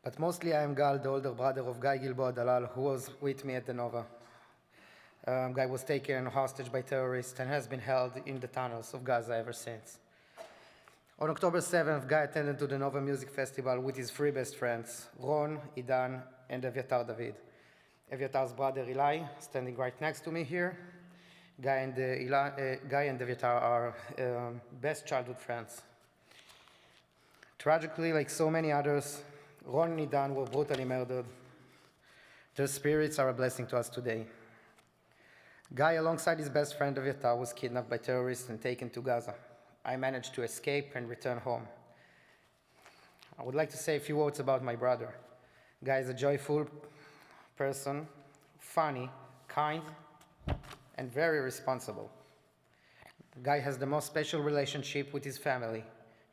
but mostly I am Gal, the older brother of Guy Gilboa Dalal, who was with me at the Nova. Guy was taken hostage by terrorists and has been held in the tunnels of Gaza ever since. On October 7th, Guy attended to the Nova Music Festival with his three best friends, Ron, Idan, and Evyatar David. Evyatar's brother Eli, standing right next to me here. Guy and Evyatar are best childhood friends. Tragically, like so many others, Ron and Idan were brutally murdered. Their spirits are a blessing to us today. Guy, alongside his best friend Evyatar, was kidnapped by terrorists and taken to Gaza. I managed to escape and return home. I would like to say a few words about my brother. Guy is a joyful person, funny, kind, and very responsible. Guy has the most special relationship with his family.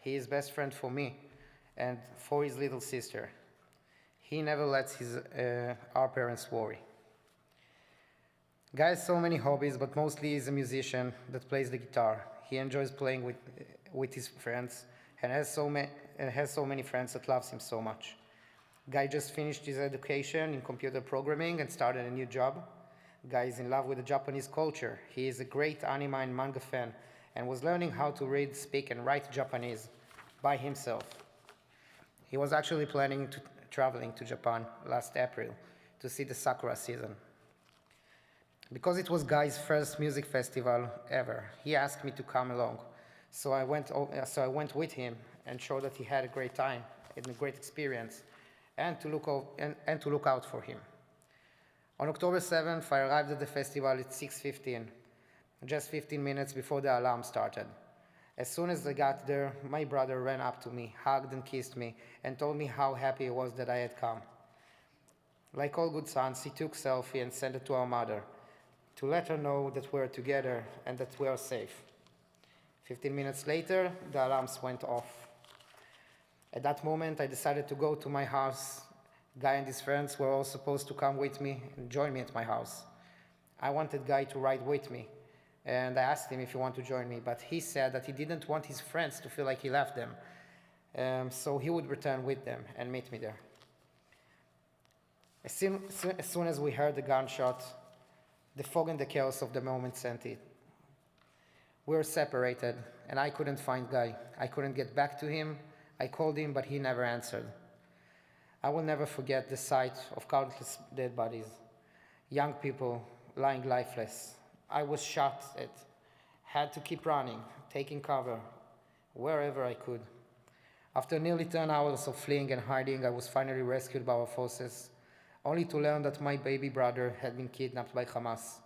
He is best friend for me and for his little sister. He never lets our parents worry. Guy has so many hobbies, but mostly he's a musician that plays the guitar. He enjoys playing with his friends and has so many friends that loves him so much. Guy just finished his education in computer programming and started a new job. Guy is in love with the Japanese culture. He is a great anime and manga fan and was learning how to read, speak, and write Japanese by himself. He was actually planning to traveling to Japan last April to see the Sakura season. Because it was Guy's first music festival ever, he asked me to come along. So I went with him and showed that he had a great time and a great experience, and to look out for him. On October 7th, I arrived at the festival at 6:15, just 15 minutes before the alarm started. As soon as I got there, my brother ran up to me, hugged and kissed me, and told me how happy he was that I had come. Like all good sons, he took selfie and sent it to our mother to let her know that we're together and that we are safe. 15 minutes later, the alarms went off. At that moment, I decided to go to my house. Guy and his friends were all supposed to come with me and join me at my house. I wanted Guy to ride with me, and I asked him if he wanted to join me, but he said that he didn't want his friends to feel like he left them, so he would return with them and meet me there. As soon as we heard the gunshot, the fog and the chaos of the moment sent it. We were separated, and I couldn't find Guy. I couldn't get back to him. I called him, but he never answered. I will never forget the sight of countless dead bodies, young people lying lifeless. I was shot at, had to keep running, taking cover, wherever I could. After nearly 10 hours of fleeing and hiding, I was finally rescued by our forces, only to learn that my baby brother had been kidnapped by Hamas.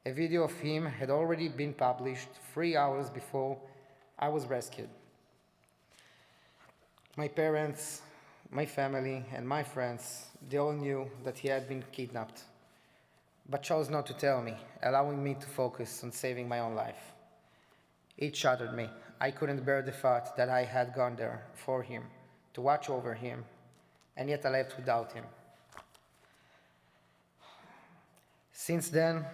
A video of him had already been published 3 hours before I was rescued. My parents, my family, and my friends, they all knew that he had been kidnapped, but chose not to tell me, allowing me to focus on saving my own life. It shattered me. I couldn't bear the thought that I had gone there for him, to watch over him, and yet I left without him. Since then,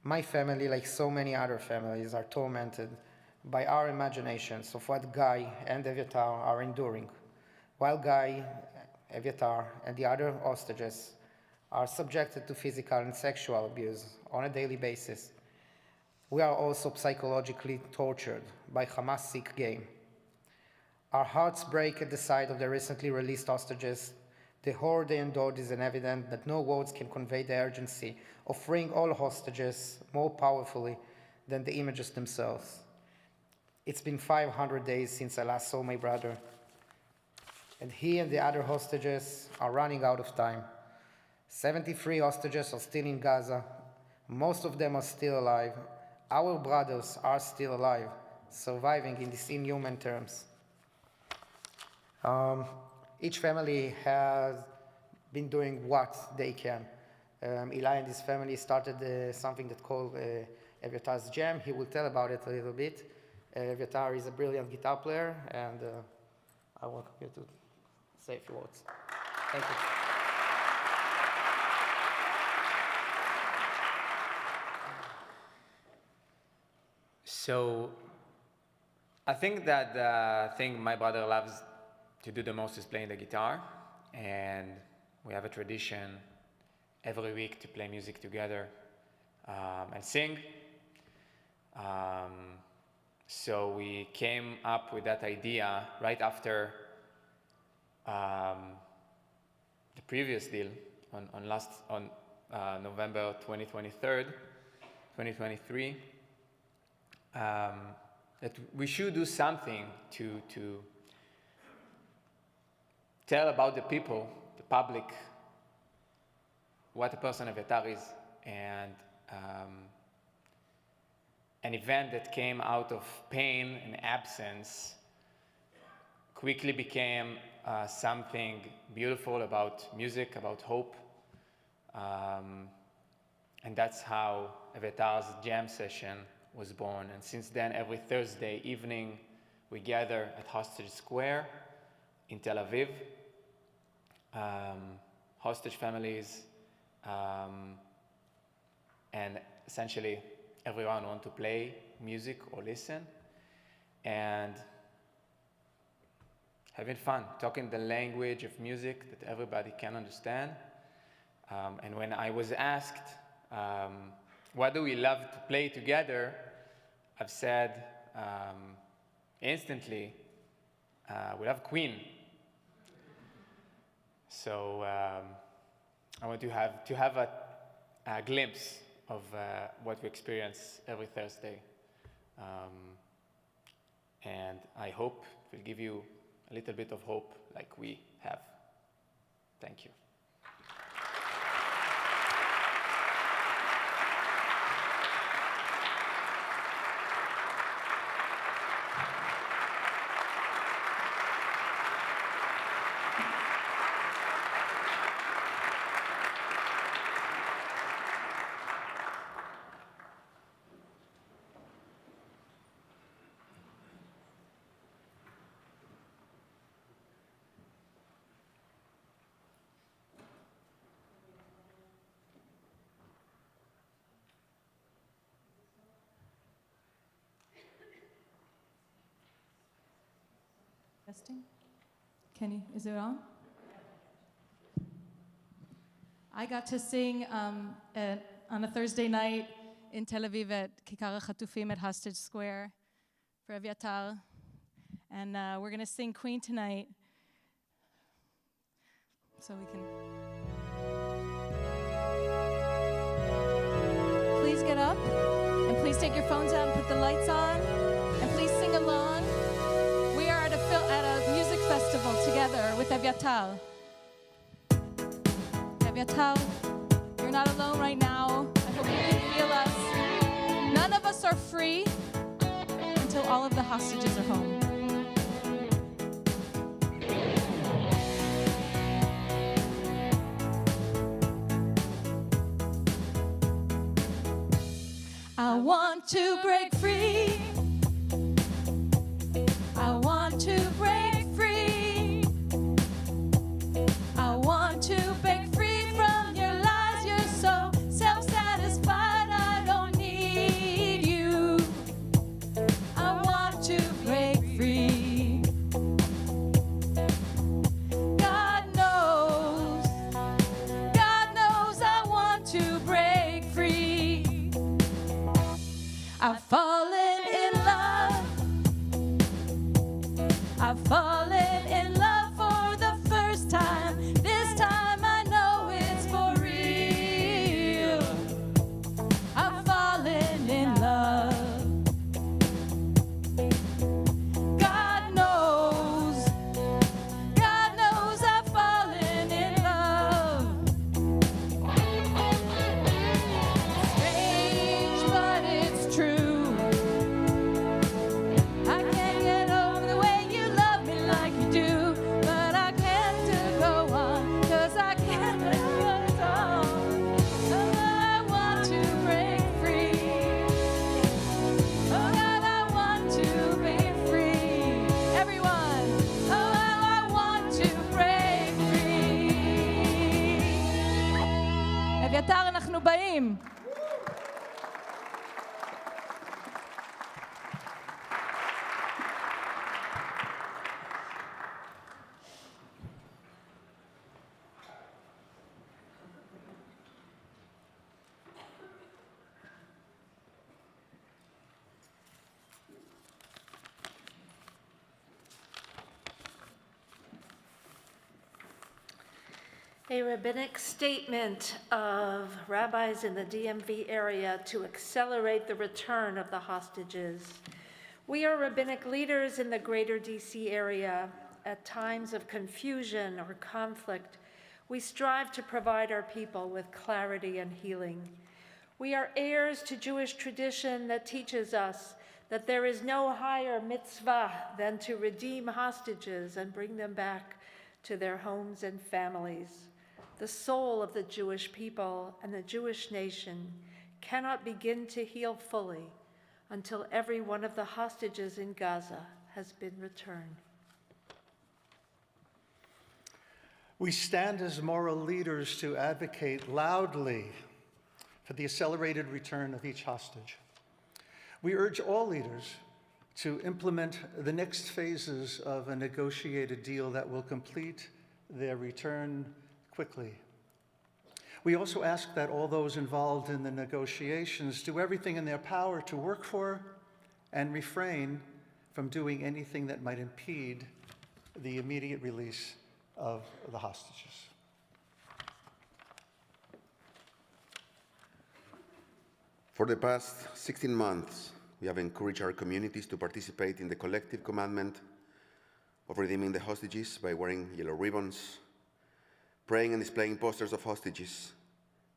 my family, like so many other families, are tormented by our imaginations of what Guy and Eviatar are enduring, while Guy, Eviatar, and the other hostages are subjected to physical and sexual abuse on a daily basis. We are also psychologically tortured by Hamas' sick game. Our hearts break at the sight of the recently released hostages. The horror they endured is evident that no words can convey the urgency of freeing all hostages more powerfully than the images themselves. It's been 500 days since I last saw my brother, and he and the other hostages are running out of time. 73 hostages are still in Gaza. Most of them are still alive. Our brothers are still alive, surviving in these inhuman terms. Each family has been doing what they can. Eli and his family started something that's called Eviatar's Jam. He will tell about it a little bit. Eviatar is a brilliant guitar player, and I want you to say a few words. Thank you. So, I think that the thing my brother loves to do the most is playing the guitar, and we have a tradition every week to play music together and sing. So we came up with that idea right after the previous deal on November 2023, that we should do something to tell about the people, the public, what a person of Eviatar is, and an event that came out of pain and absence quickly became something beautiful about music, about hope. And that's how Eviatar's jam session was born. And since then, every Thursday evening, we gather at Hostage Square in Tel Aviv. Hostage families, and essentially everyone wants to play music or listen, and having fun, talking the language of music that everybody can understand. And when I was asked, what do we love to play together, I've said instantly, we love Queen. So I want to have a glimpse of what we experience every Thursday. And I hope it will give you a little bit of hope like we have. Thank you. Testing. Is it on? I got to sing on a Thursday night in Tel Aviv at Kikar HaChatufim at Hostage Square for Evyatar. And we're going to sing Queen tonight. So we can... Please get up, and please take your phones out and put the lights on, and please sing along. We are at a music festival together with Evyatar. Evyatar, you're not alone right now. I hope you can feel us. None of us are free until all of the hostages are home. I want to break free. I want to break free. I want to break free from your lies. You're so self-satisfied. I don't need you. I want to break free. God knows I want to break free. I've fallen in love. I've fallen in love for the first time. This time I know it's for real. I've fallen in love. God knows I've fallen in love. Strange, but it's true. I can't get over the way you love me like you do, but I can't go on, 'cause I can't let it on. Oh, I want to break free. Oh, God, I want to break free. Everyone, oh, I want to break free. אביתר, אנחנו באים. A rabbinic statement of rabbis in the DMV area to accelerate the return of the hostages. We are rabbinic leaders in the greater DC area. At times of confusion or conflict, we strive to provide our people with clarity and healing. We are heirs to Jewish tradition that teaches us that there is no higher mitzvah than to redeem hostages and bring them back to their homes and families. The soul of the Jewish people and the Jewish nation cannot begin to heal fully until every one of the hostages in Gaza has been returned. We stand as moral leaders to advocate loudly for the accelerated return of each hostage. We urge all leaders to implement the next phases of a negotiated deal that will complete their return quickly. We also ask that all those involved in the negotiations do everything in their power to work for and refrain from doing anything that might impede the immediate release of the hostages. For the past 16 months, we have encouraged our communities to participate in the collective commandment of redeeming the hostages by wearing yellow ribbons, praying and displaying posters of hostages,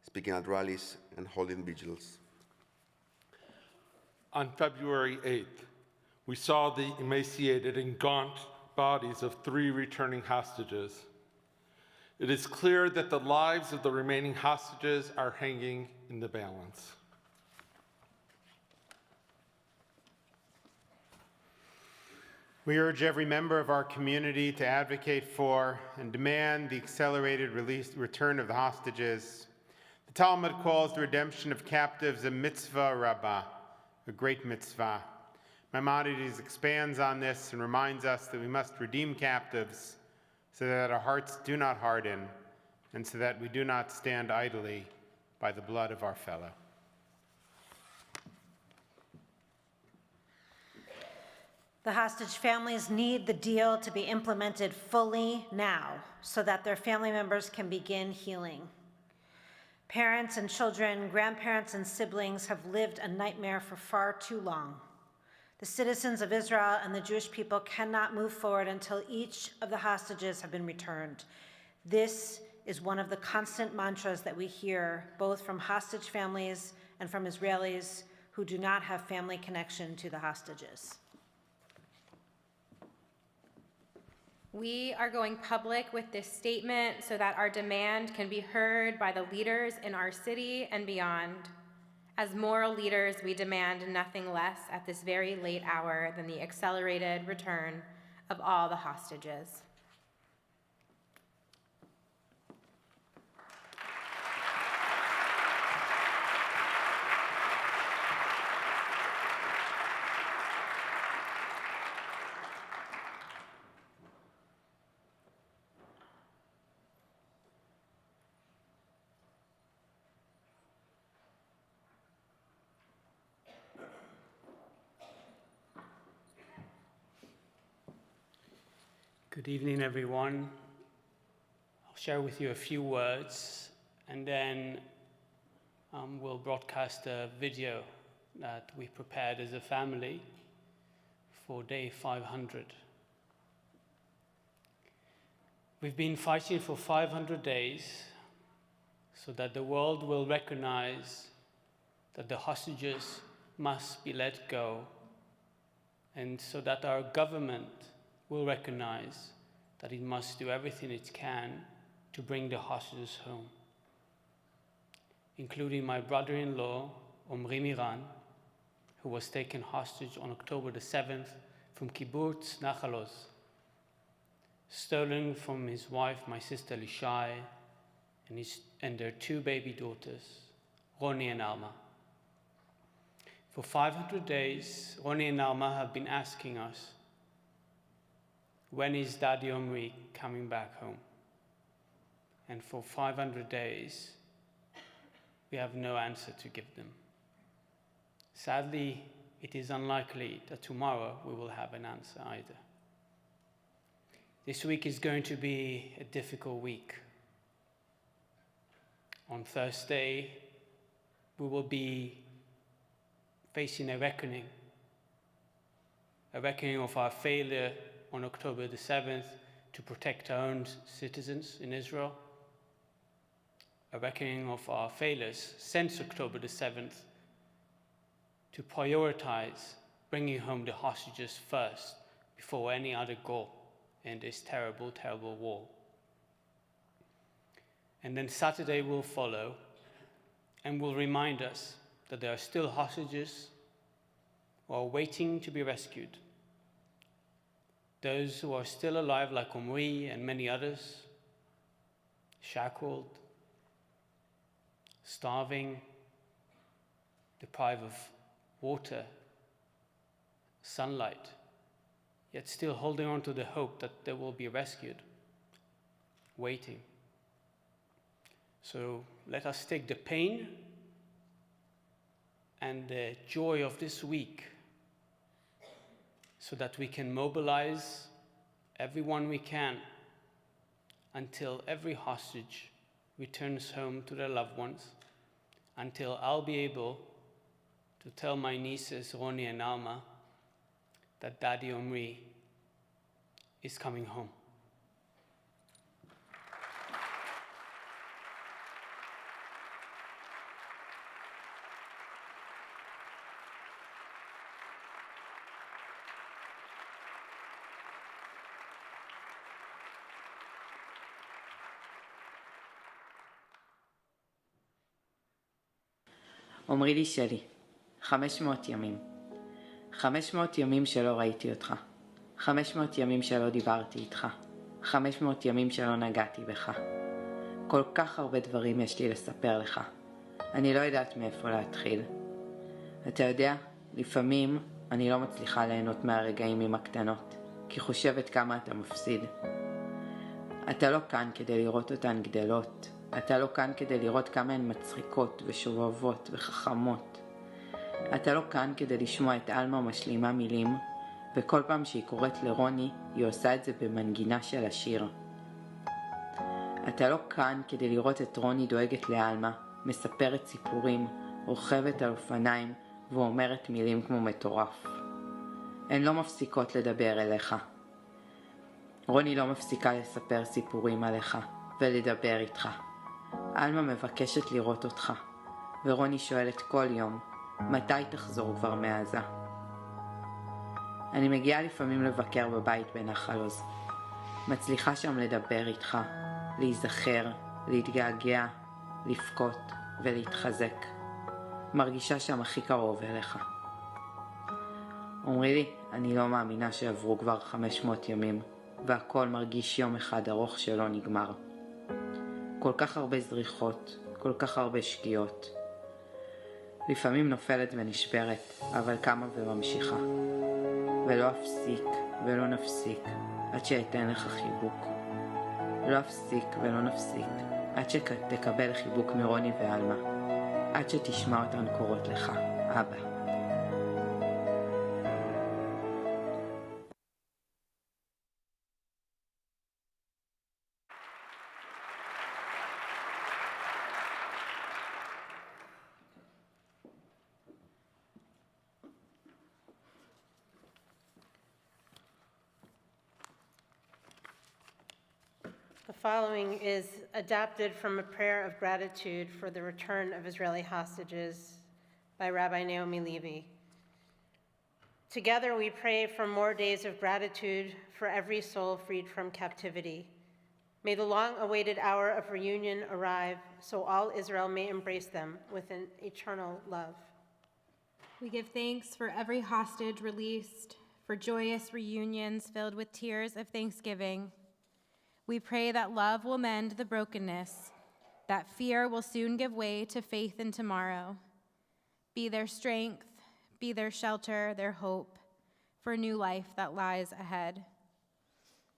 speaking at rallies, and holding vigils. On February 8th, we saw the emaciated and gaunt bodies of 3 returning hostages. It is clear that the lives of the remaining hostages are hanging in the balance. We urge every member of our community to advocate for and demand the accelerated return of the hostages. The Talmud calls the redemption of captives a mitzvah rabbah, a great mitzvah. Maimonides expands on this and reminds us that we must redeem captives so that our hearts do not harden and so that we do not stand idly by the blood of our fellow. The hostage families need the deal to be implemented fully now so that their family members can begin healing. Parents and children, grandparents and siblings have lived a nightmare for far too long. The citizens of Israel and the Jewish people cannot move forward until each of the hostages have been returned. This is one of the constant mantras that we hear, both from hostage families and from Israelis who do not have family connection to the hostages. We are going public with this statement so that our demand can be heard by the leaders in our city and beyond. As moral leaders, we demand nothing less at this very late hour than the accelerated return of all the hostages. Good evening, everyone. I'll share with you a few words, and then we'll broadcast a video that we prepared as a family for day 500. We've been fighting for 500 days so that the world will recognize that the hostages must be let go, and so that our government will recognize that it must do everything it can to bring the hostages home, including my brother-in-law, Omri Miran, who was taken hostage on October the 7th from Kibbutz Nachal Oz, stolen from his wife, my sister Lishai, and their two baby daughters, Roni and Alma. For 500 days, Roni and Alma have been asking us, when is Daddy Omri coming back home? And for 500 days, we have no answer to give them. Sadly, it is unlikely that tomorrow we will have an answer either. This week is going to be a difficult week. On Thursday, we will be facing a reckoning of our failure on October the 7th to protect our own citizens in Israel, a reckoning of our failures since October the 7th to prioritize bringing home the hostages first before any other goal in this terrible, terrible war. And then Saturday will follow and will remind us that there are still hostages who are waiting to be rescued. Those who are still alive, like Omri and many others, shackled, starving, deprived of water, sunlight, yet still holding on to the hope that they will be rescued, waiting. So let us take the pain and the joy of this week so that we can mobilize everyone we can until every hostage returns home to their loved ones, until I'll be able to tell my nieces, Roni and Alma, that Daddy Omri is coming home. אומרי לי שלי, 500 ימים. 500 ימים שלא ראיתי אותך. 500 ימים שלא דיברתי איתך. 500 ימים שלא נגעתי בך. כל כך הרבה דברים יש לי לספר לך. אני לא יודעת מאיפה להתחיל. אתה יודע, לפעמים אני לא מצליחה ליהנות מהרגעים עם הקטנות, כי חושבת כמה אתה מפסיד. אתה לא כאן כדי לראות אותן גדלות. אתה לא כאן כדי לראות כמה הן מצחיקות ושובבות וחכמות. אתה לא כאן כדי לשמוע את אלמה משלימה מילים, וכל פעם שהיא קוראת לרוני, היא עושה את זה במנגינה של השיר. אתה לא כאן כדי לראות את רוני דואגת לאלמה, מספרת סיפורים, רוכבת על אופניים ואומרת מילים כמו מטורף. הן לא מפסיקות לדבר אליך. רוני לא מפסיקה לספר סיפורים עליך ולדבר איתך. אלמה מבקשת לראות אותך, ורוני שואלת כל יום, מתי תחזור כבר מעזה? אני מגיעה לפעמים לבקר בבית בנחל עוז. מצליחה שם לדבר איתך, להיזכר, להתגעגע, לבכות ולהתחזק. מרגישה שם הכי קרוב אליך. אומרי לי, אני לא מאמינה שעברו כבר 500 ימים, והכל מרגיש יום אחד ארוך שלא נגמר. כל כך הרבה זריחות, כל כך הרבה שגיאות. לפעמים נופלת ונשברת, אבל קמה וממשיכה. ולא אפסיק ולא נפסיק עד שאתן לך חיבוק. לא אפסיק ולא נפסיק עד שתקבל חיבוק מרוני ואלמה. עד שתשמע אותן קוראות לך, אבא. The following is adapted from a prayer of gratitude for the return of Israeli hostages by Rabbi Naomi Levy. Together we pray for more days of gratitude for every soul freed from captivity. May the long-awaited hour of reunion arrive so all Israel may embrace them with an eternal love. We give thanks for every hostage released, for joyous reunions filled with tears of thanksgiving. We pray that love will mend the brokenness, that fear will soon give way to faith in tomorrow. Be their strength, be their shelter, their hope for a new life that lies ahead.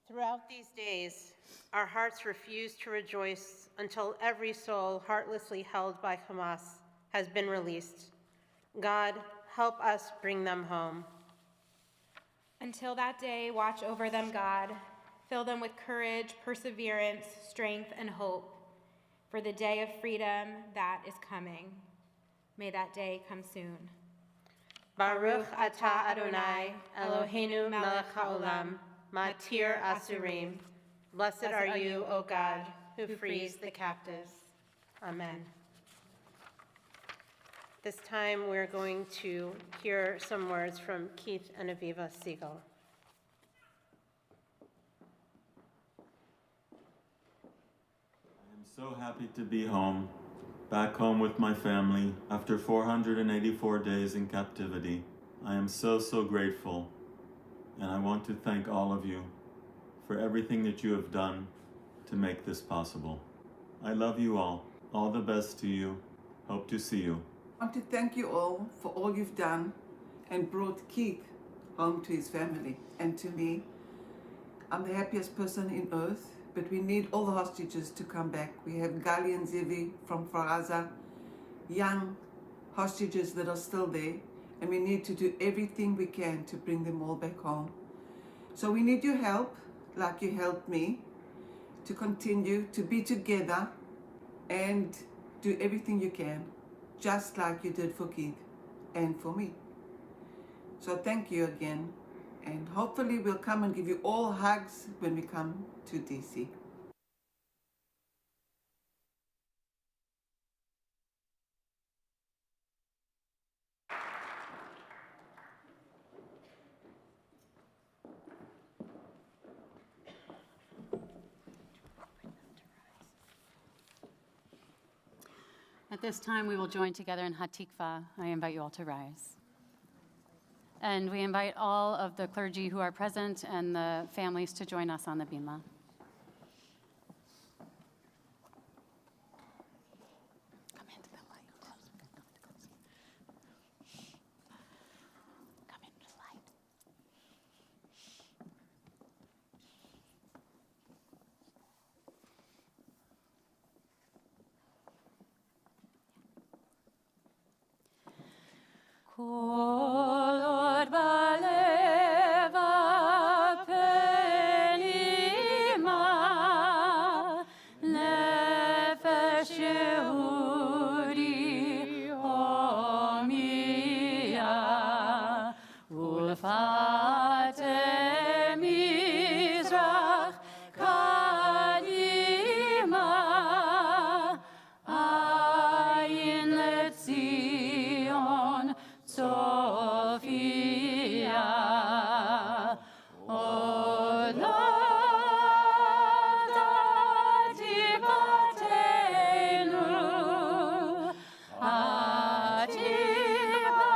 Throughout these days, our hearts refuse to rejoice until every soul heartlessly held by Hamas has been released. God, help us bring them home. Until that day, watch over them, God. Fill them with courage, perseverance, strength, and hope for the day of freedom that is coming. May that day come soon. Baruch atah Adonai, Eloheinu melech haolam, matir asurim. Blessed are you, O God, who frees the captives. Amen. This time we're going to hear some words from Keith and Aviva Siegel. So happy to be home, back home with my family after 484 days in captivity. I am so grateful, and I want to thank all of you for everything that you have done to make this possible. I love you all the best to you, hope to see you. I want to thank you all for all you've done and brought Keith home to his family and to me. I'm the happiest person in earth. But we need all the hostages to come back. We have Gali and Zivi from Faraza, young hostages that are still there, and we need to do everything we can to bring them all back home. So we need your help, like you helped me, to continue to be together and do everything you can, just like you did for Keith and for me. So thank you again. And hopefully we'll come and give you all hugs when we come to DC. At this time, we will join together in Hatikva. I invite you all to rise. And we invite all of the clergy who are present and the families to join us on the bima. Come into the light. Come in. Kol od balev apnima, nefesh Yehudi homiya, ulfate mizrach kadima, ayin letzion Sophia, od lodati patenu, atiba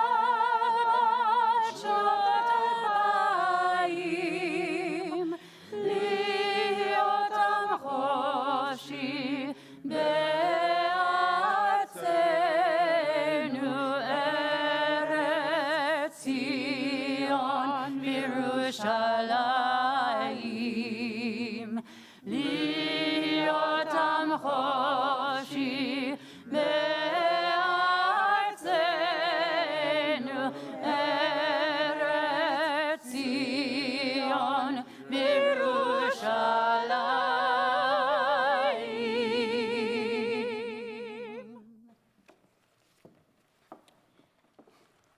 b'shotabayim, liotam choshi be'atzenu eretz Zion Yerushalayim, liotam choshi be'atzenu eretz Zion Yerushalayim.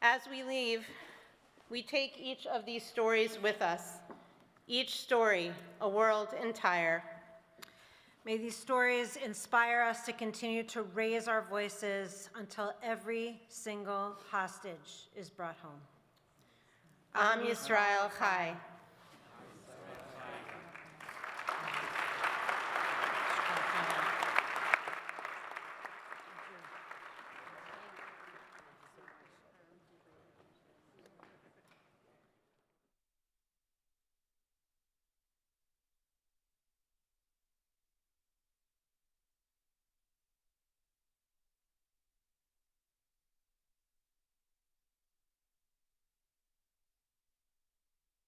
As we leave, we take each of these stories with us. Each story, a world entire. May these stories inspire us to continue to raise our voices until every single hostage is brought home. Am Yisrael Chai.